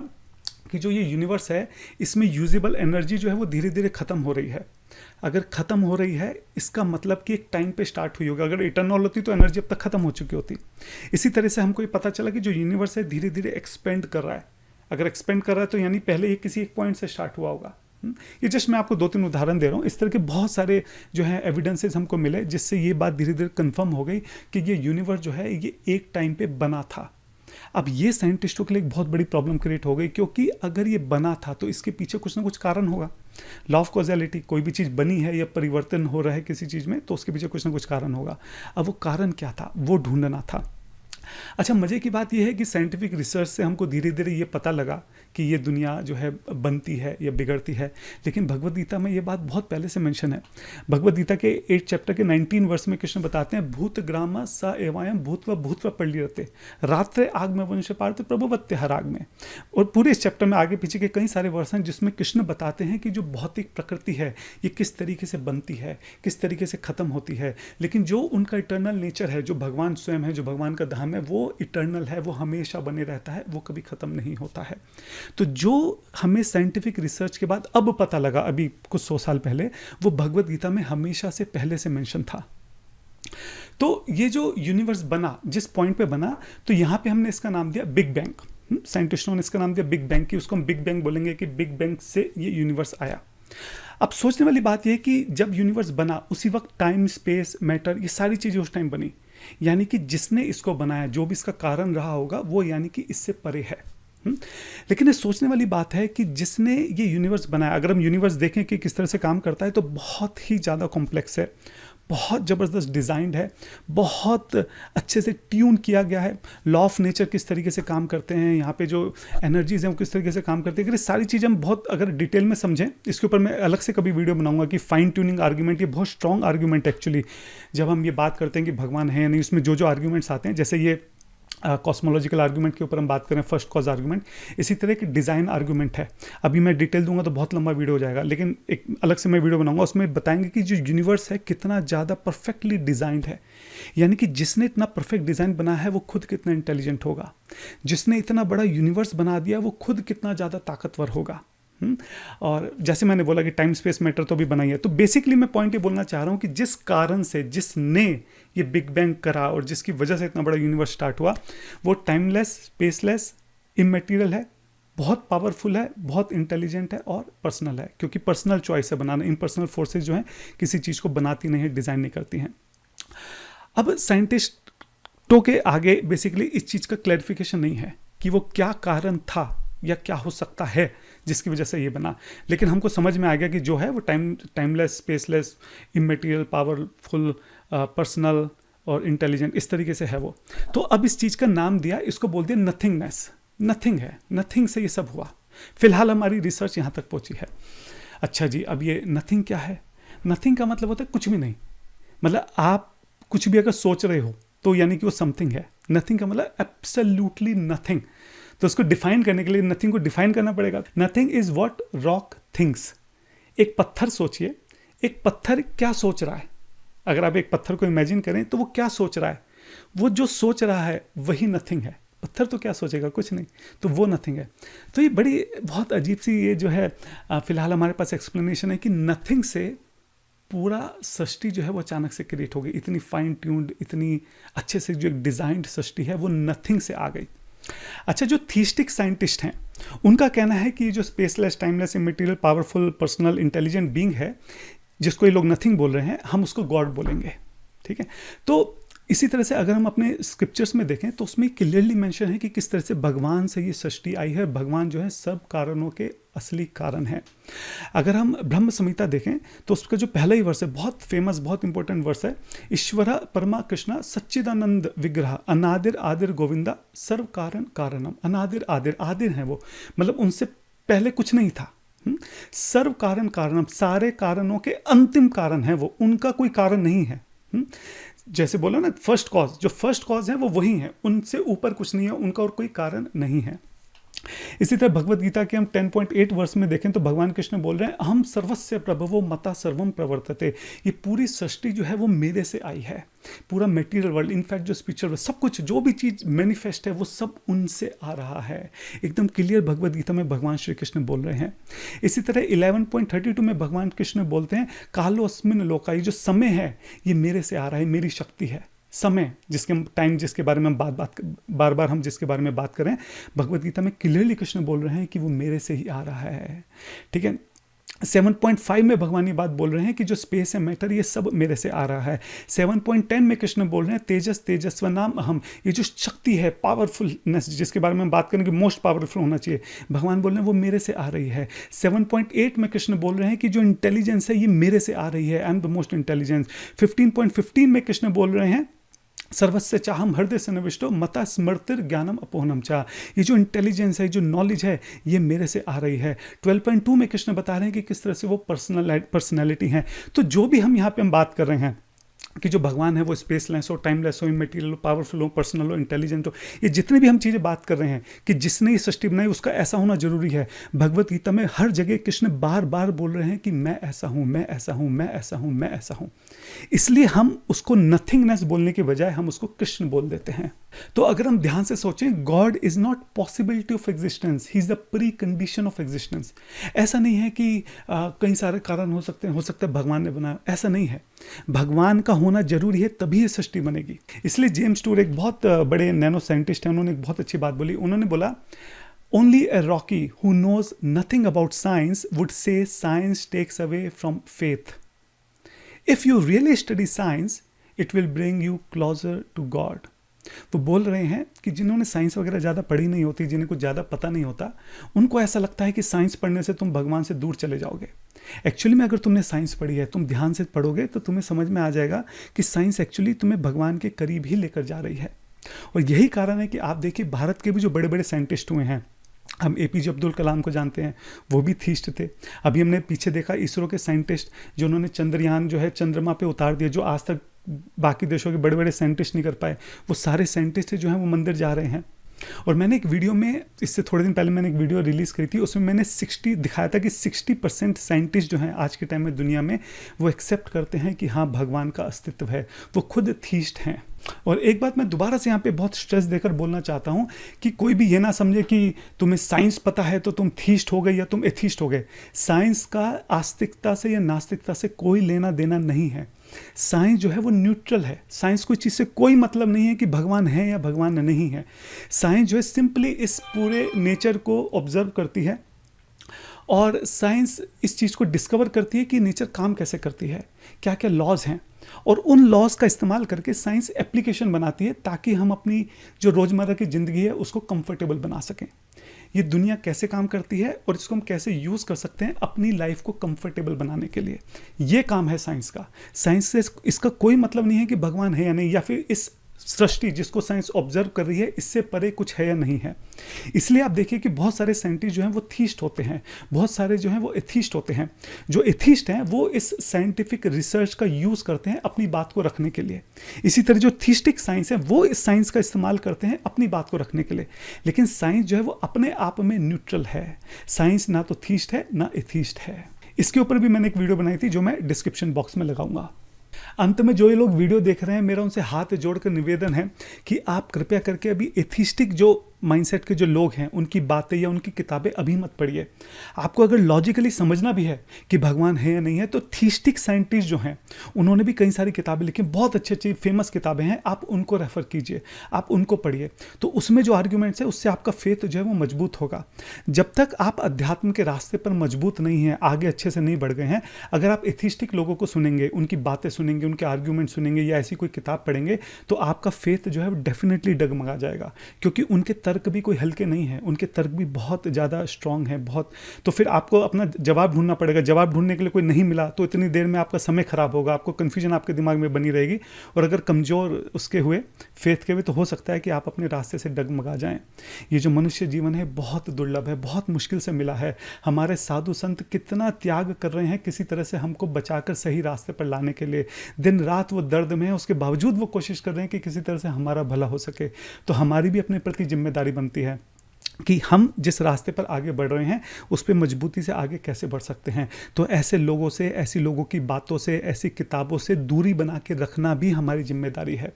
कि जो ये यूनिवर्स है इसमें यूजेबल एनर्जी जो है वो धीरे धीरे ख़त्म हो रही है। अगर ख़त्म हो रही है इसका मतलब कि एक टाइम पे स्टार्ट हुई होगी, अगर इटर्नल होती तो एनर्जी अब तक ख़त्म हो चुकी होती। इसी तरह से हमको ये पता चला कि जो यूनिवर्स है धीरे धीरे एक्सपेंड कर रहा है। अगर एक्सपेंड कर रहा है तो यानी पहले ये किसी एक पॉइंट से स्टार्ट हुआ होगा। ये जस्ट मैं आपको 2-3 उदाहरण दे रहा हूँ। इस तरह के बहुत सारे जो है एविडेंसेस हमको मिले, जिससे ये बात धीरे धीरे कंफर्म हो गई कि ये यूनिवर्स जो है ये एक टाइम पे बना था। अब ये साइंटिस्टों के लिए एक बहुत बड़ी प्रॉब्लम क्रिएट हो गई, क्योंकि अगर ये बना था तो इसके पीछे कुछ ना कुछ कारण होगा। लॉ ऑफ कॉजेलिटी, कोई भी चीज़ बनी है या परिवर्तन हो रहा है किसी चीज़ में तो उसके पीछे कुछ ना कुछ कारण होगा। अब वो कारण क्या था वो ढूंढना था। अच्छा, मज़े की बात यह है कि साइंटिफिक रिसर्च से हमको धीरे धीरे ये पता लगा कि ये दुनिया जो है बनती है या बिगड़ती है, लेकिन भगवद गीता में ये बात बहुत पहले से मेंशन है। भगवद गीता के 8 चैप्टर के 19 वर्ष में कृष्ण बताते हैं, भूत ग्राम स एवायम भूतव भूतव पढ़ते रात्र आग में वंश पार्थ प्रभुवत्य हर आग में। और पूरे इस चैप्टर में आगे पीछे के कई सारे वर्ष हैं जिसमें कृष्ण बताते हैं कि जो भौतिक प्रकृति है ये किस तरीके से बनती है, किस तरीके से ख़त्म होती है, लेकिन जो उनका इटर्नल नेचर है, जो भगवान स्वयं है, जो भगवान का धाम है, वो इटर्नल है, वो हमेशा बने रहता है, वो कभी ख़त्म नहीं होता है। तो जो हमें साइंटिफिक रिसर्च के बाद अब पता लगा, अभी कुछ 100 साल पहले, वो भगवद गीता में हमेशा से पहले से मेंशन था। तो ये जो यूनिवर्स बना, जिस पॉइंट पे बना, तो यहाँ पे हमने इसका नाम दिया बिग बैंग। साइंटिस्टों ने इसका नाम दिया बिग बैंग, कि उसको हम बिग बैंग बोलेंगे कि बिग बैंग से ये यूनिवर्स आया। अब सोचने वाली बात यह है कि जब यूनिवर्स बना उसी वक्त टाइम, स्पेस, मैटर, ये सारी चीज़ें उस टाइम बनी, यानी कि जिसने इसको बनाया, जो भी इसका कारण रहा होगा, वो यानी कि इससे परे है। लेकिन ये सोचने वाली बात है कि जिसने ये यूनिवर्स बनाया, अगर हम यूनिवर्स देखें कि किस तरह से काम करता है, तो बहुत ही ज़्यादा कॉम्प्लेक्स है, बहुत ज़बरदस्त डिज़ाइंड है, बहुत अच्छे से ट्यून किया गया है। लॉ ऑफ नेचर किस तरीके से काम करते हैं, यहाँ पे जो एनर्जीज़ हैं वो किस तरीके से काम करते हैं, अगर सारी चीज़ें हम बहुत अगर डिटेल में समझें, इसके ऊपर मैं अलग से कभी वीडियो बनाऊंगा कि फाइन ट्यूनिंग आर्ग्यूमेंट, ये बहुत स्ट्रॉन्ग आर्ग्यूमेंट एक्चुअली, जब हम ये बात करते हैं कि भगवान है या नहीं, उसमें जो जो आर्ग्यूमेंट्स आते हैं, जैसे ये कॉस्मोलॉजिकल आर्गूमेंट के ऊपर हम बात करें, फर्स्ट कॉज आर्गूमेंट, इसी तरह की डिज़ाइन आर्गूमेंट है। अभी मैं डिटेल दूंगा तो बहुत लंबा वीडियो हो जाएगा, लेकिन एक अलग से मैं वीडियो बनाऊंगा, उसमें बताएंगे कि जो यूनिवर्स है कितना ज़्यादा परफेक्टली डिज़ाइंड है, यानी कि जिसने इतना परफेक्ट डिज़ाइन बना है वो खुद कितना इंटेलिजेंट होगा, जिसने इतना बड़ा यूनिवर्स बना दिया वो खुद कितना ज़्यादा ताकतवर होगा। और जैसे मैंने बोला कि टाइम स्पेस मैटर तो भी बनाई है, तो बेसिकली मैं पॉइंट ये बोलना चाह रहा हूँ कि जिस कारण से, जिसने ये बिग बैंग करा और जिसकी वजह से इतना बड़ा यूनिवर्स स्टार्ट हुआ, वो टाइमलेस, स्पेसलेस, इमैटेरियल है, बहुत पावरफुल है, बहुत इंटेलिजेंट है और पर्सनल है, क्योंकि पर्सनल चॉइस है बनाना। इम्पर्सनल फोर्सेज जो हैं किसी चीज़ को बनाती नहीं है, डिज़ाइन नहीं करती हैं। अब साइंटिस्टों के आगे बेसिकली इस चीज़ का क्लैरिफिकेशन नहीं है कि वो क्या कारण था या क्या हो सकता है जिसकी वजह से ये बना, लेकिन हमको समझ में आ गया कि जो है वो टाइमलेस, स्पेसलेस, इमैटेरियल, पावरफुल, पर्सनल और इंटेलिजेंट, इस तरीके से है वो। तो अब इस चीज़ का नाम दिया, इसको बोल दिया नथिंगनेस। नथिंग है, नथिंग से ये सब हुआ। फिलहाल हमारी रिसर्च यहाँ तक पहुँची है। अच्छा जी, अब ये नथिंग क्या है? नथिंग का मतलब होता है कुछ भी नहीं, मतलब आप कुछ भी अगर सोच रहे हो तो यानी कि वो समथिंग है। नथिंग का मतलब एब्सोल्युटली नथिंग। तो उसको डिफाइन करने के लिए नथिंग को डिफाइन करना पड़ेगा। Nothing is what rock things. एक पत्थर सोचिए, एक पत्थर क्या सोच रहा है? अगर आप एक पत्थर को इमेजिन करें तो वो क्या सोच रहा है? वो जो सोच रहा है वही नथिंग है। पत्थर तो क्या सोचेगा? कुछ नहीं, तो वो नथिंग है। तो ये बड़ी बहुत अजीब सी ये जो है फिलहाल हमारे पास एक्सप्लेनेशन है कि नथिंग से पूरा सृष्टि जो है वो अचानक से क्रिएट हो गई। इतनी फाइन ट्यून्ड, इतनी अच्छे से जो एक डिजाइन्ड सृष्टि है वो नथिंग से आ गई। अच्छा, जो थीस्टिक साइंटिस्ट हैं उनका कहना है कि जो spaceless, timeless, इमैटेरियल, powerful, personal, intelligent being है, जिसको ये लोग नथिंग बोल रहे हैं, हम उसको गॉड बोलेंगे। ठीक है, तो इसी तरह से अगर हम अपने स्क्रिप्चर्स में देखें तो उसमें क्लियरली मेंशन है कि किस तरह से भगवान से ये सृष्टि आई है। भगवान जो है सब कारणों के असली कारण है। अगर हम ब्रह्म संहिता देखें तो उसका जो पहला ही वर्ष है, बहुत फेमस, बहुत इंपॉर्टेंट वर्ष है, ईश्वर परमा कृष्ण सच्चिदानंद विग्रह अनादिर आदिर गोविंदा सर्व कारण कारणम। अनादिर आदिर, आदिर है वो, मतलब उनसे पहले कुछ नहीं था। सर्व कारण कारणम, सारे कारणों के अंतिम कारण है वो, उनका कोई कारण नहीं है। जैसे बोलो ना फर्स्ट कॉज, जो फर्स्ट कॉज है वो वही है, उनसे ऊपर कुछ नहीं है, उनका और कोई कारण नहीं है। इसी तरह भगवत गीता के हम 10.8 वर्ष में देखें तो भगवान कृष्ण बोल रहे हैं अहम सर्वस्य प्रभवो मता सर्वम प्रवर्तते। ये पूरी सृष्टि जो है वो मेरे से आई है। पूरा मटेरियल वर्ल्ड, इनफैक्ट जो स्पिरिचुअल वर्ल्ड, सब कुछ जो भी चीज़ मैनिफेस्ट है वो सब उनसे आ रहा है। एकदम क्लियर भगवत गीता में भगवान श्री कृष्ण बोल रहे हैं। इसी तरह 11.32 में भगवान कृष्ण बोलते हैं कालोस्मिन लोका, ये जो समय है ये मेरे से आ रहा है, मेरी शक्ति है। समय, जिसके टाइम, जिसके बारे में बार बार हम जिसके बारे में बात करें, भगवत गीता में क्लियरली कृष्ण बोल रहे हैं कि वो मेरे से ही आ रहा है। ठीक है, 7.5 में भगवान ये बात बोल रहे हैं कि जो स्पेस है, मैटर, ये सब मेरे से आ रहा है। 7.10 में कृष्ण बोल रहे हैं तेजस तेजस्व नाम अहम। ये जो शक्ति है, पावरफुलनेस, जिसके बारे में हम बात करेंगे, मोस्ट पावरफुल होना चाहिए, भगवान बोल रहे हैं वो मेरे से आ रही है। 7.8 में कृष्ण बोल रहे हैं कि जो इंटेलिजेंस है ये मेरे से आ रही है, I am the most intelligence. 15.15 में कृष्ण बोल रहे हैं सर्वस्य चाहम हृदय सन्निविष्टो मता स्मृतिर ज्ञानम अपोहनम चाह। ये जो इंटेलिजेंस है, जो नॉलेज है, ये मेरे से आ रही है। 12.2 में कृष्ण बता रहे हैं कि किस तरह से वो पर्सनैलिटी हैं। तो जो भी हम यहाँ पे हम बात कर रहे हैं कि जो भगवान है वो स्पेसलेस हो, टाइमलेस हो, इमैटेरियल हो, पावरफुल हो, पर्सनल हो, इंटेलिजेंट हो, ये जितनी भी हम चीज़ें बात कर रहे हैं कि जिसने ये सृष्टि बनाई उसका ऐसा होना जरूरी है। भगवत गीता में हर जगह कृष्ण बार बार बोल रहे हैं कि मैं ऐसा हूँ, मैं ऐसा हूँ, मैं ऐसा हूँ, मैं ऐसा हूँ। इसलिए हम उसको नथिंगनेस बोलने के बजाय हम उसको कृष्ण बोल देते हैं। तो अगर हम ध्यान से सोचें, God is not possibility of existence, he is the pre condition of existence. ऐसा नहीं है कि कई सारे कारण हो सकते हैं, हो सकता है भगवान ने बनाया, ऐसा नहीं है। भगवान का होना जरूरी है, तभी ये सृष्टि बनेगी। इसलिए जेम्स टूर एक बहुत बड़े नैनो साइंटिस्ट हैं, उन्होंने एक बहुत अच्छी बात बोली। उन्होंने बोला only a rookie who knows nothing about science would say science takes away from faith. If you really study science it will bring you closer to God. वो बोल रहे हैं कि जिन्होंने साइंस वगैरह ज़्यादा पढ़ी नहीं होती, जिन्हें कुछ ज़्यादा पता नहीं होता, उनको ऐसा लगता है कि साइंस पढ़ने से तुम भगवान से दूर चले जाओगे। एक्चुअली में अगर तुमने साइंस पढ़ी है, तुम ध्यान से पढ़ोगे तो तुम्हें समझ में आ जाएगा कि साइंस एक्चुअली तुम्हें भगवान के करीब ही लेकर जा रही है। और यही कारण है कि आप देखिए भारत के भी जो बड़े बड़े साइंटिस्ट हुए हैं, हम APJ अब्दुल कलाम को जानते हैं, वो भी थीस्ट थे। अभी हमने पीछे देखा इसरो के साइंटिस्ट जो उन्होंने चंद्रयान जो है चंद्रमा पे उतार दिया, जो आज तक बाकी देशों के बड़े बड़े साइंटिस्ट नहीं कर पाए, वो सारे साइंटिस्ट जो हैं वो मंदिर जा रहे हैं। और मैंने एक वीडियो में, इससे थोड़े दिन पहले मैंने एक वीडियो रिलीज़ करी थी, उसमें मैंने 60 दिखाया था कि 60% साइंटिस्ट जो हैं आज के टाइम में दुनिया में, वो एक्सेप्ट करते हैं कि हाँ भगवान का अस्तित्व है, वो खुद थीस्ट हैं। और एक बात मैं दोबारा से यहाँ पे बहुत स्ट्रेस देकर बोलना चाहता हूँ कि कोई भी ये ना समझे कि तुम्हें साइंस पता है तो तुम थीस्ट हो गए या तुम एथीस्ट हो गए। साइंस का आस्तिकता से या नास्तिकता से कोई लेना देना नहीं है। साइंस जो है वो न्यूट्रल है। साइंस कोई चीज़ से कोई मतलब नहीं है कि भगवान है या भगवान नहीं है। साइंस जो है सिंपली इस पूरे नेचर को ऑब्जर्व करती है और साइंस इस चीज़ को डिस्कवर करती है कि नेचर काम कैसे करती है, क्या क्या लॉज हैं, और उन लॉज का इस्तेमाल करके साइंस एप्लीकेशन बनाती है ताकि हम अपनी जो रोज़मर्रा की ज़िंदगी है उसको कंफर्टेबल बना सकें। ये दुनिया कैसे काम करती है और इसको हम कैसे यूज़ कर सकते हैं अपनी लाइफ को कंफर्टेबल बनाने के लिए, ये काम है साइंस का। साइंस से इसका कोई मतलब नहीं है कि भगवान है या नहीं, या फिर इस सृष्टि जिसको साइंस ऑब्जर्व कर रही है इससे परे कुछ है या नहीं है। इसलिए आप देखिए कि बहुत सारे साइंटिस्ट जो हैं वो थीस्ट होते हैं, बहुत सारे जो हैं वो एथीस्ट होते हैं। जो एथीस्ट हैं वो इस साइंटिफिक रिसर्च का यूज़ करते हैं अपनी बात को रखने के लिए। इसी तरह जो थीस्टिक साइंस है वो इस साइंस का इस्तेमाल करते हैं अपनी बात को रखने के लिए। लेकिन साइंस जो है वो अपने आप में न्यूट्रल है। साइंस ना तो थीस्ट है ना एथीस्ट है। इसके ऊपर भी मैंने एक वीडियो बनाई थी जो मैं डिस्क्रिप्शन बॉक्स में लगाऊंगा। अंत में जो ये लोग वीडियो देख रहे हैं, मेरा उनसे हाथ जोड़कर निवेदन है कि आप कृपया करके अभी एथिस्टिक जो माइंडसेट के जो लोग हैं उनकी बातें या उनकी किताबें अभी मत पढ़िए। आपको अगर लॉजिकली समझना भी है कि भगवान है या नहीं है तो थीस्टिक साइंटिस्ट जो हैं उन्होंने भी कई सारी किताबें लिखी, बहुत अच्छी अच्छी फेमस किताबें हैं, आप उनको रेफर कीजिए, आप उनको पढ़िए। तो उसमें जो आर्ग्यूमेंट्स है उससे आपका फेथ जो है वो मजबूत होगा। जब तक आप अध्यात्म के रास्ते पर मजबूत नहीं हैं, आगे अच्छे से नहीं बढ़ गए हैं, अगर आप एथिस्टिक लोगों को सुनेंगे, उनकी बातें सुनेंगे, उनके आर्ग्यूमेंट सुनेंगे या ऐसी कोई किताब पढ़ेंगे तो आपका फेथ जो है वो डेफिनेटली डगमगा जाएगा, क्योंकि उनके तर्क भी कोई हल्के नहीं है, उनके तर्क भी बहुत ज़्यादा स्ट्रांग है, बहुत। तो फिर आपको अपना जवाब ढूंढना पड़ेगा। जवाब ढूंढने के लिए कोई नहीं मिला तो इतनी देर में आपका समय खराब होगा, आपको कन्फ्यूजन आपके दिमाग में बनी रहेगी, और अगर कमज़ोर उसके हुए फेथ के हुए तो हो सकता है कि आप अपने रास्ते से डगमगा जाएं। ये जो मनुष्य जीवन है बहुत दुर्लभ है, बहुत मुश्किल से मिला है। हमारे साधु संत कितना त्याग कर रहे हैं किसी तरह से हमको बचाकर सही रास्ते पर लाने के लिए। दिन रात वो दर्द में है, उसके बावजूद वो कोशिश कर रहे हैं कि किसी तरह से हमारा भला हो सके। तो हमारी भी अपने प्रति जिम्मेदारी बनती है कि हम जिस रास्ते पर आगे बढ़ रहे हैं उस पर मजबूती से आगे कैसे बढ़ सकते हैं। तो ऐसे लोगों से, ऐसी लोगों की बातों से, ऐसी किताबों से दूरी बना के रखना भी हमारी जिम्मेदारी है।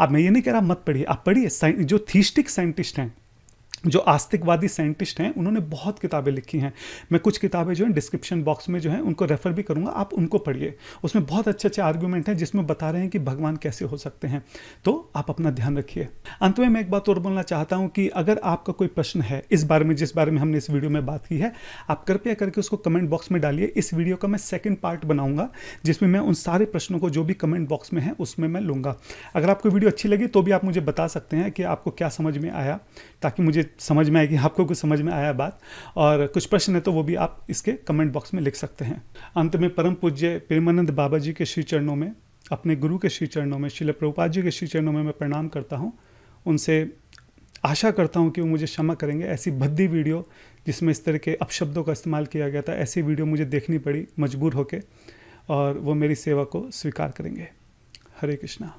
अब मैं ये नहीं कह रहा मत पढ़िए, आप पढ़िए। जो थीस्टिक साइंटिस्ट हैं, जो आस्तिकवादी साइंटिस्ट हैं, उन्होंने बहुत किताबें लिखी हैं। मैं कुछ किताबें जो हैं डिस्क्रिप्शन बॉक्स में जो हैं उनको रेफर भी करूंगा, आप उनको पढ़िए। उसमें बहुत अच्छे अच्छे आर्गूमेंट हैं जिसमें बता रहे हैं कि भगवान कैसे हो सकते हैं। तो आप अपना ध्यान रखिए। अंत में मैं एक बात और बोलना चाहता हूं कि अगर आपका कोई प्रश्न है इस बारे में, जिस बारे में हमने इस वीडियो में बात की है, आप कृपया करके उसको कमेंट बॉक्स में डालिए। इस वीडियो का मैं सेकेंड पार्ट बनाऊंगा जिसमें मैं उन सारे प्रश्नों को जो भी कमेंट बॉक्स में है उसमें मैं लूँगा। अगर आपको वीडियो अच्छी लगी तो भी आप मुझे बता सकते हैं कि आपको क्या समझ में आया, ताकि मुझे समझ में आए कि आपको कुछ समझ में आया बात। और कुछ प्रश्न है तो वो भी आप इसके कमेंट बॉक्स में लिख सकते हैं। अंत में परम पूज्य प्रेमानंद बाबा जी के श्री चरणों में, अपने गुरु के श्री चरणों में, श्रील प्रभुपाद जी के श्री चरणों में मैं प्रणाम करता हूँ। उनसे आशा करता हूँ कि वो मुझे क्षमा करेंगे। ऐसी भद्दी वीडियो जिसमें इस तरह के अपशब्दों का इस्तेमाल किया गया था, ऐसी वीडियो मुझे देखनी पड़ी मजबूर होकर, और वो मेरी सेवा को स्वीकार करेंगे। हरे कृष्णा।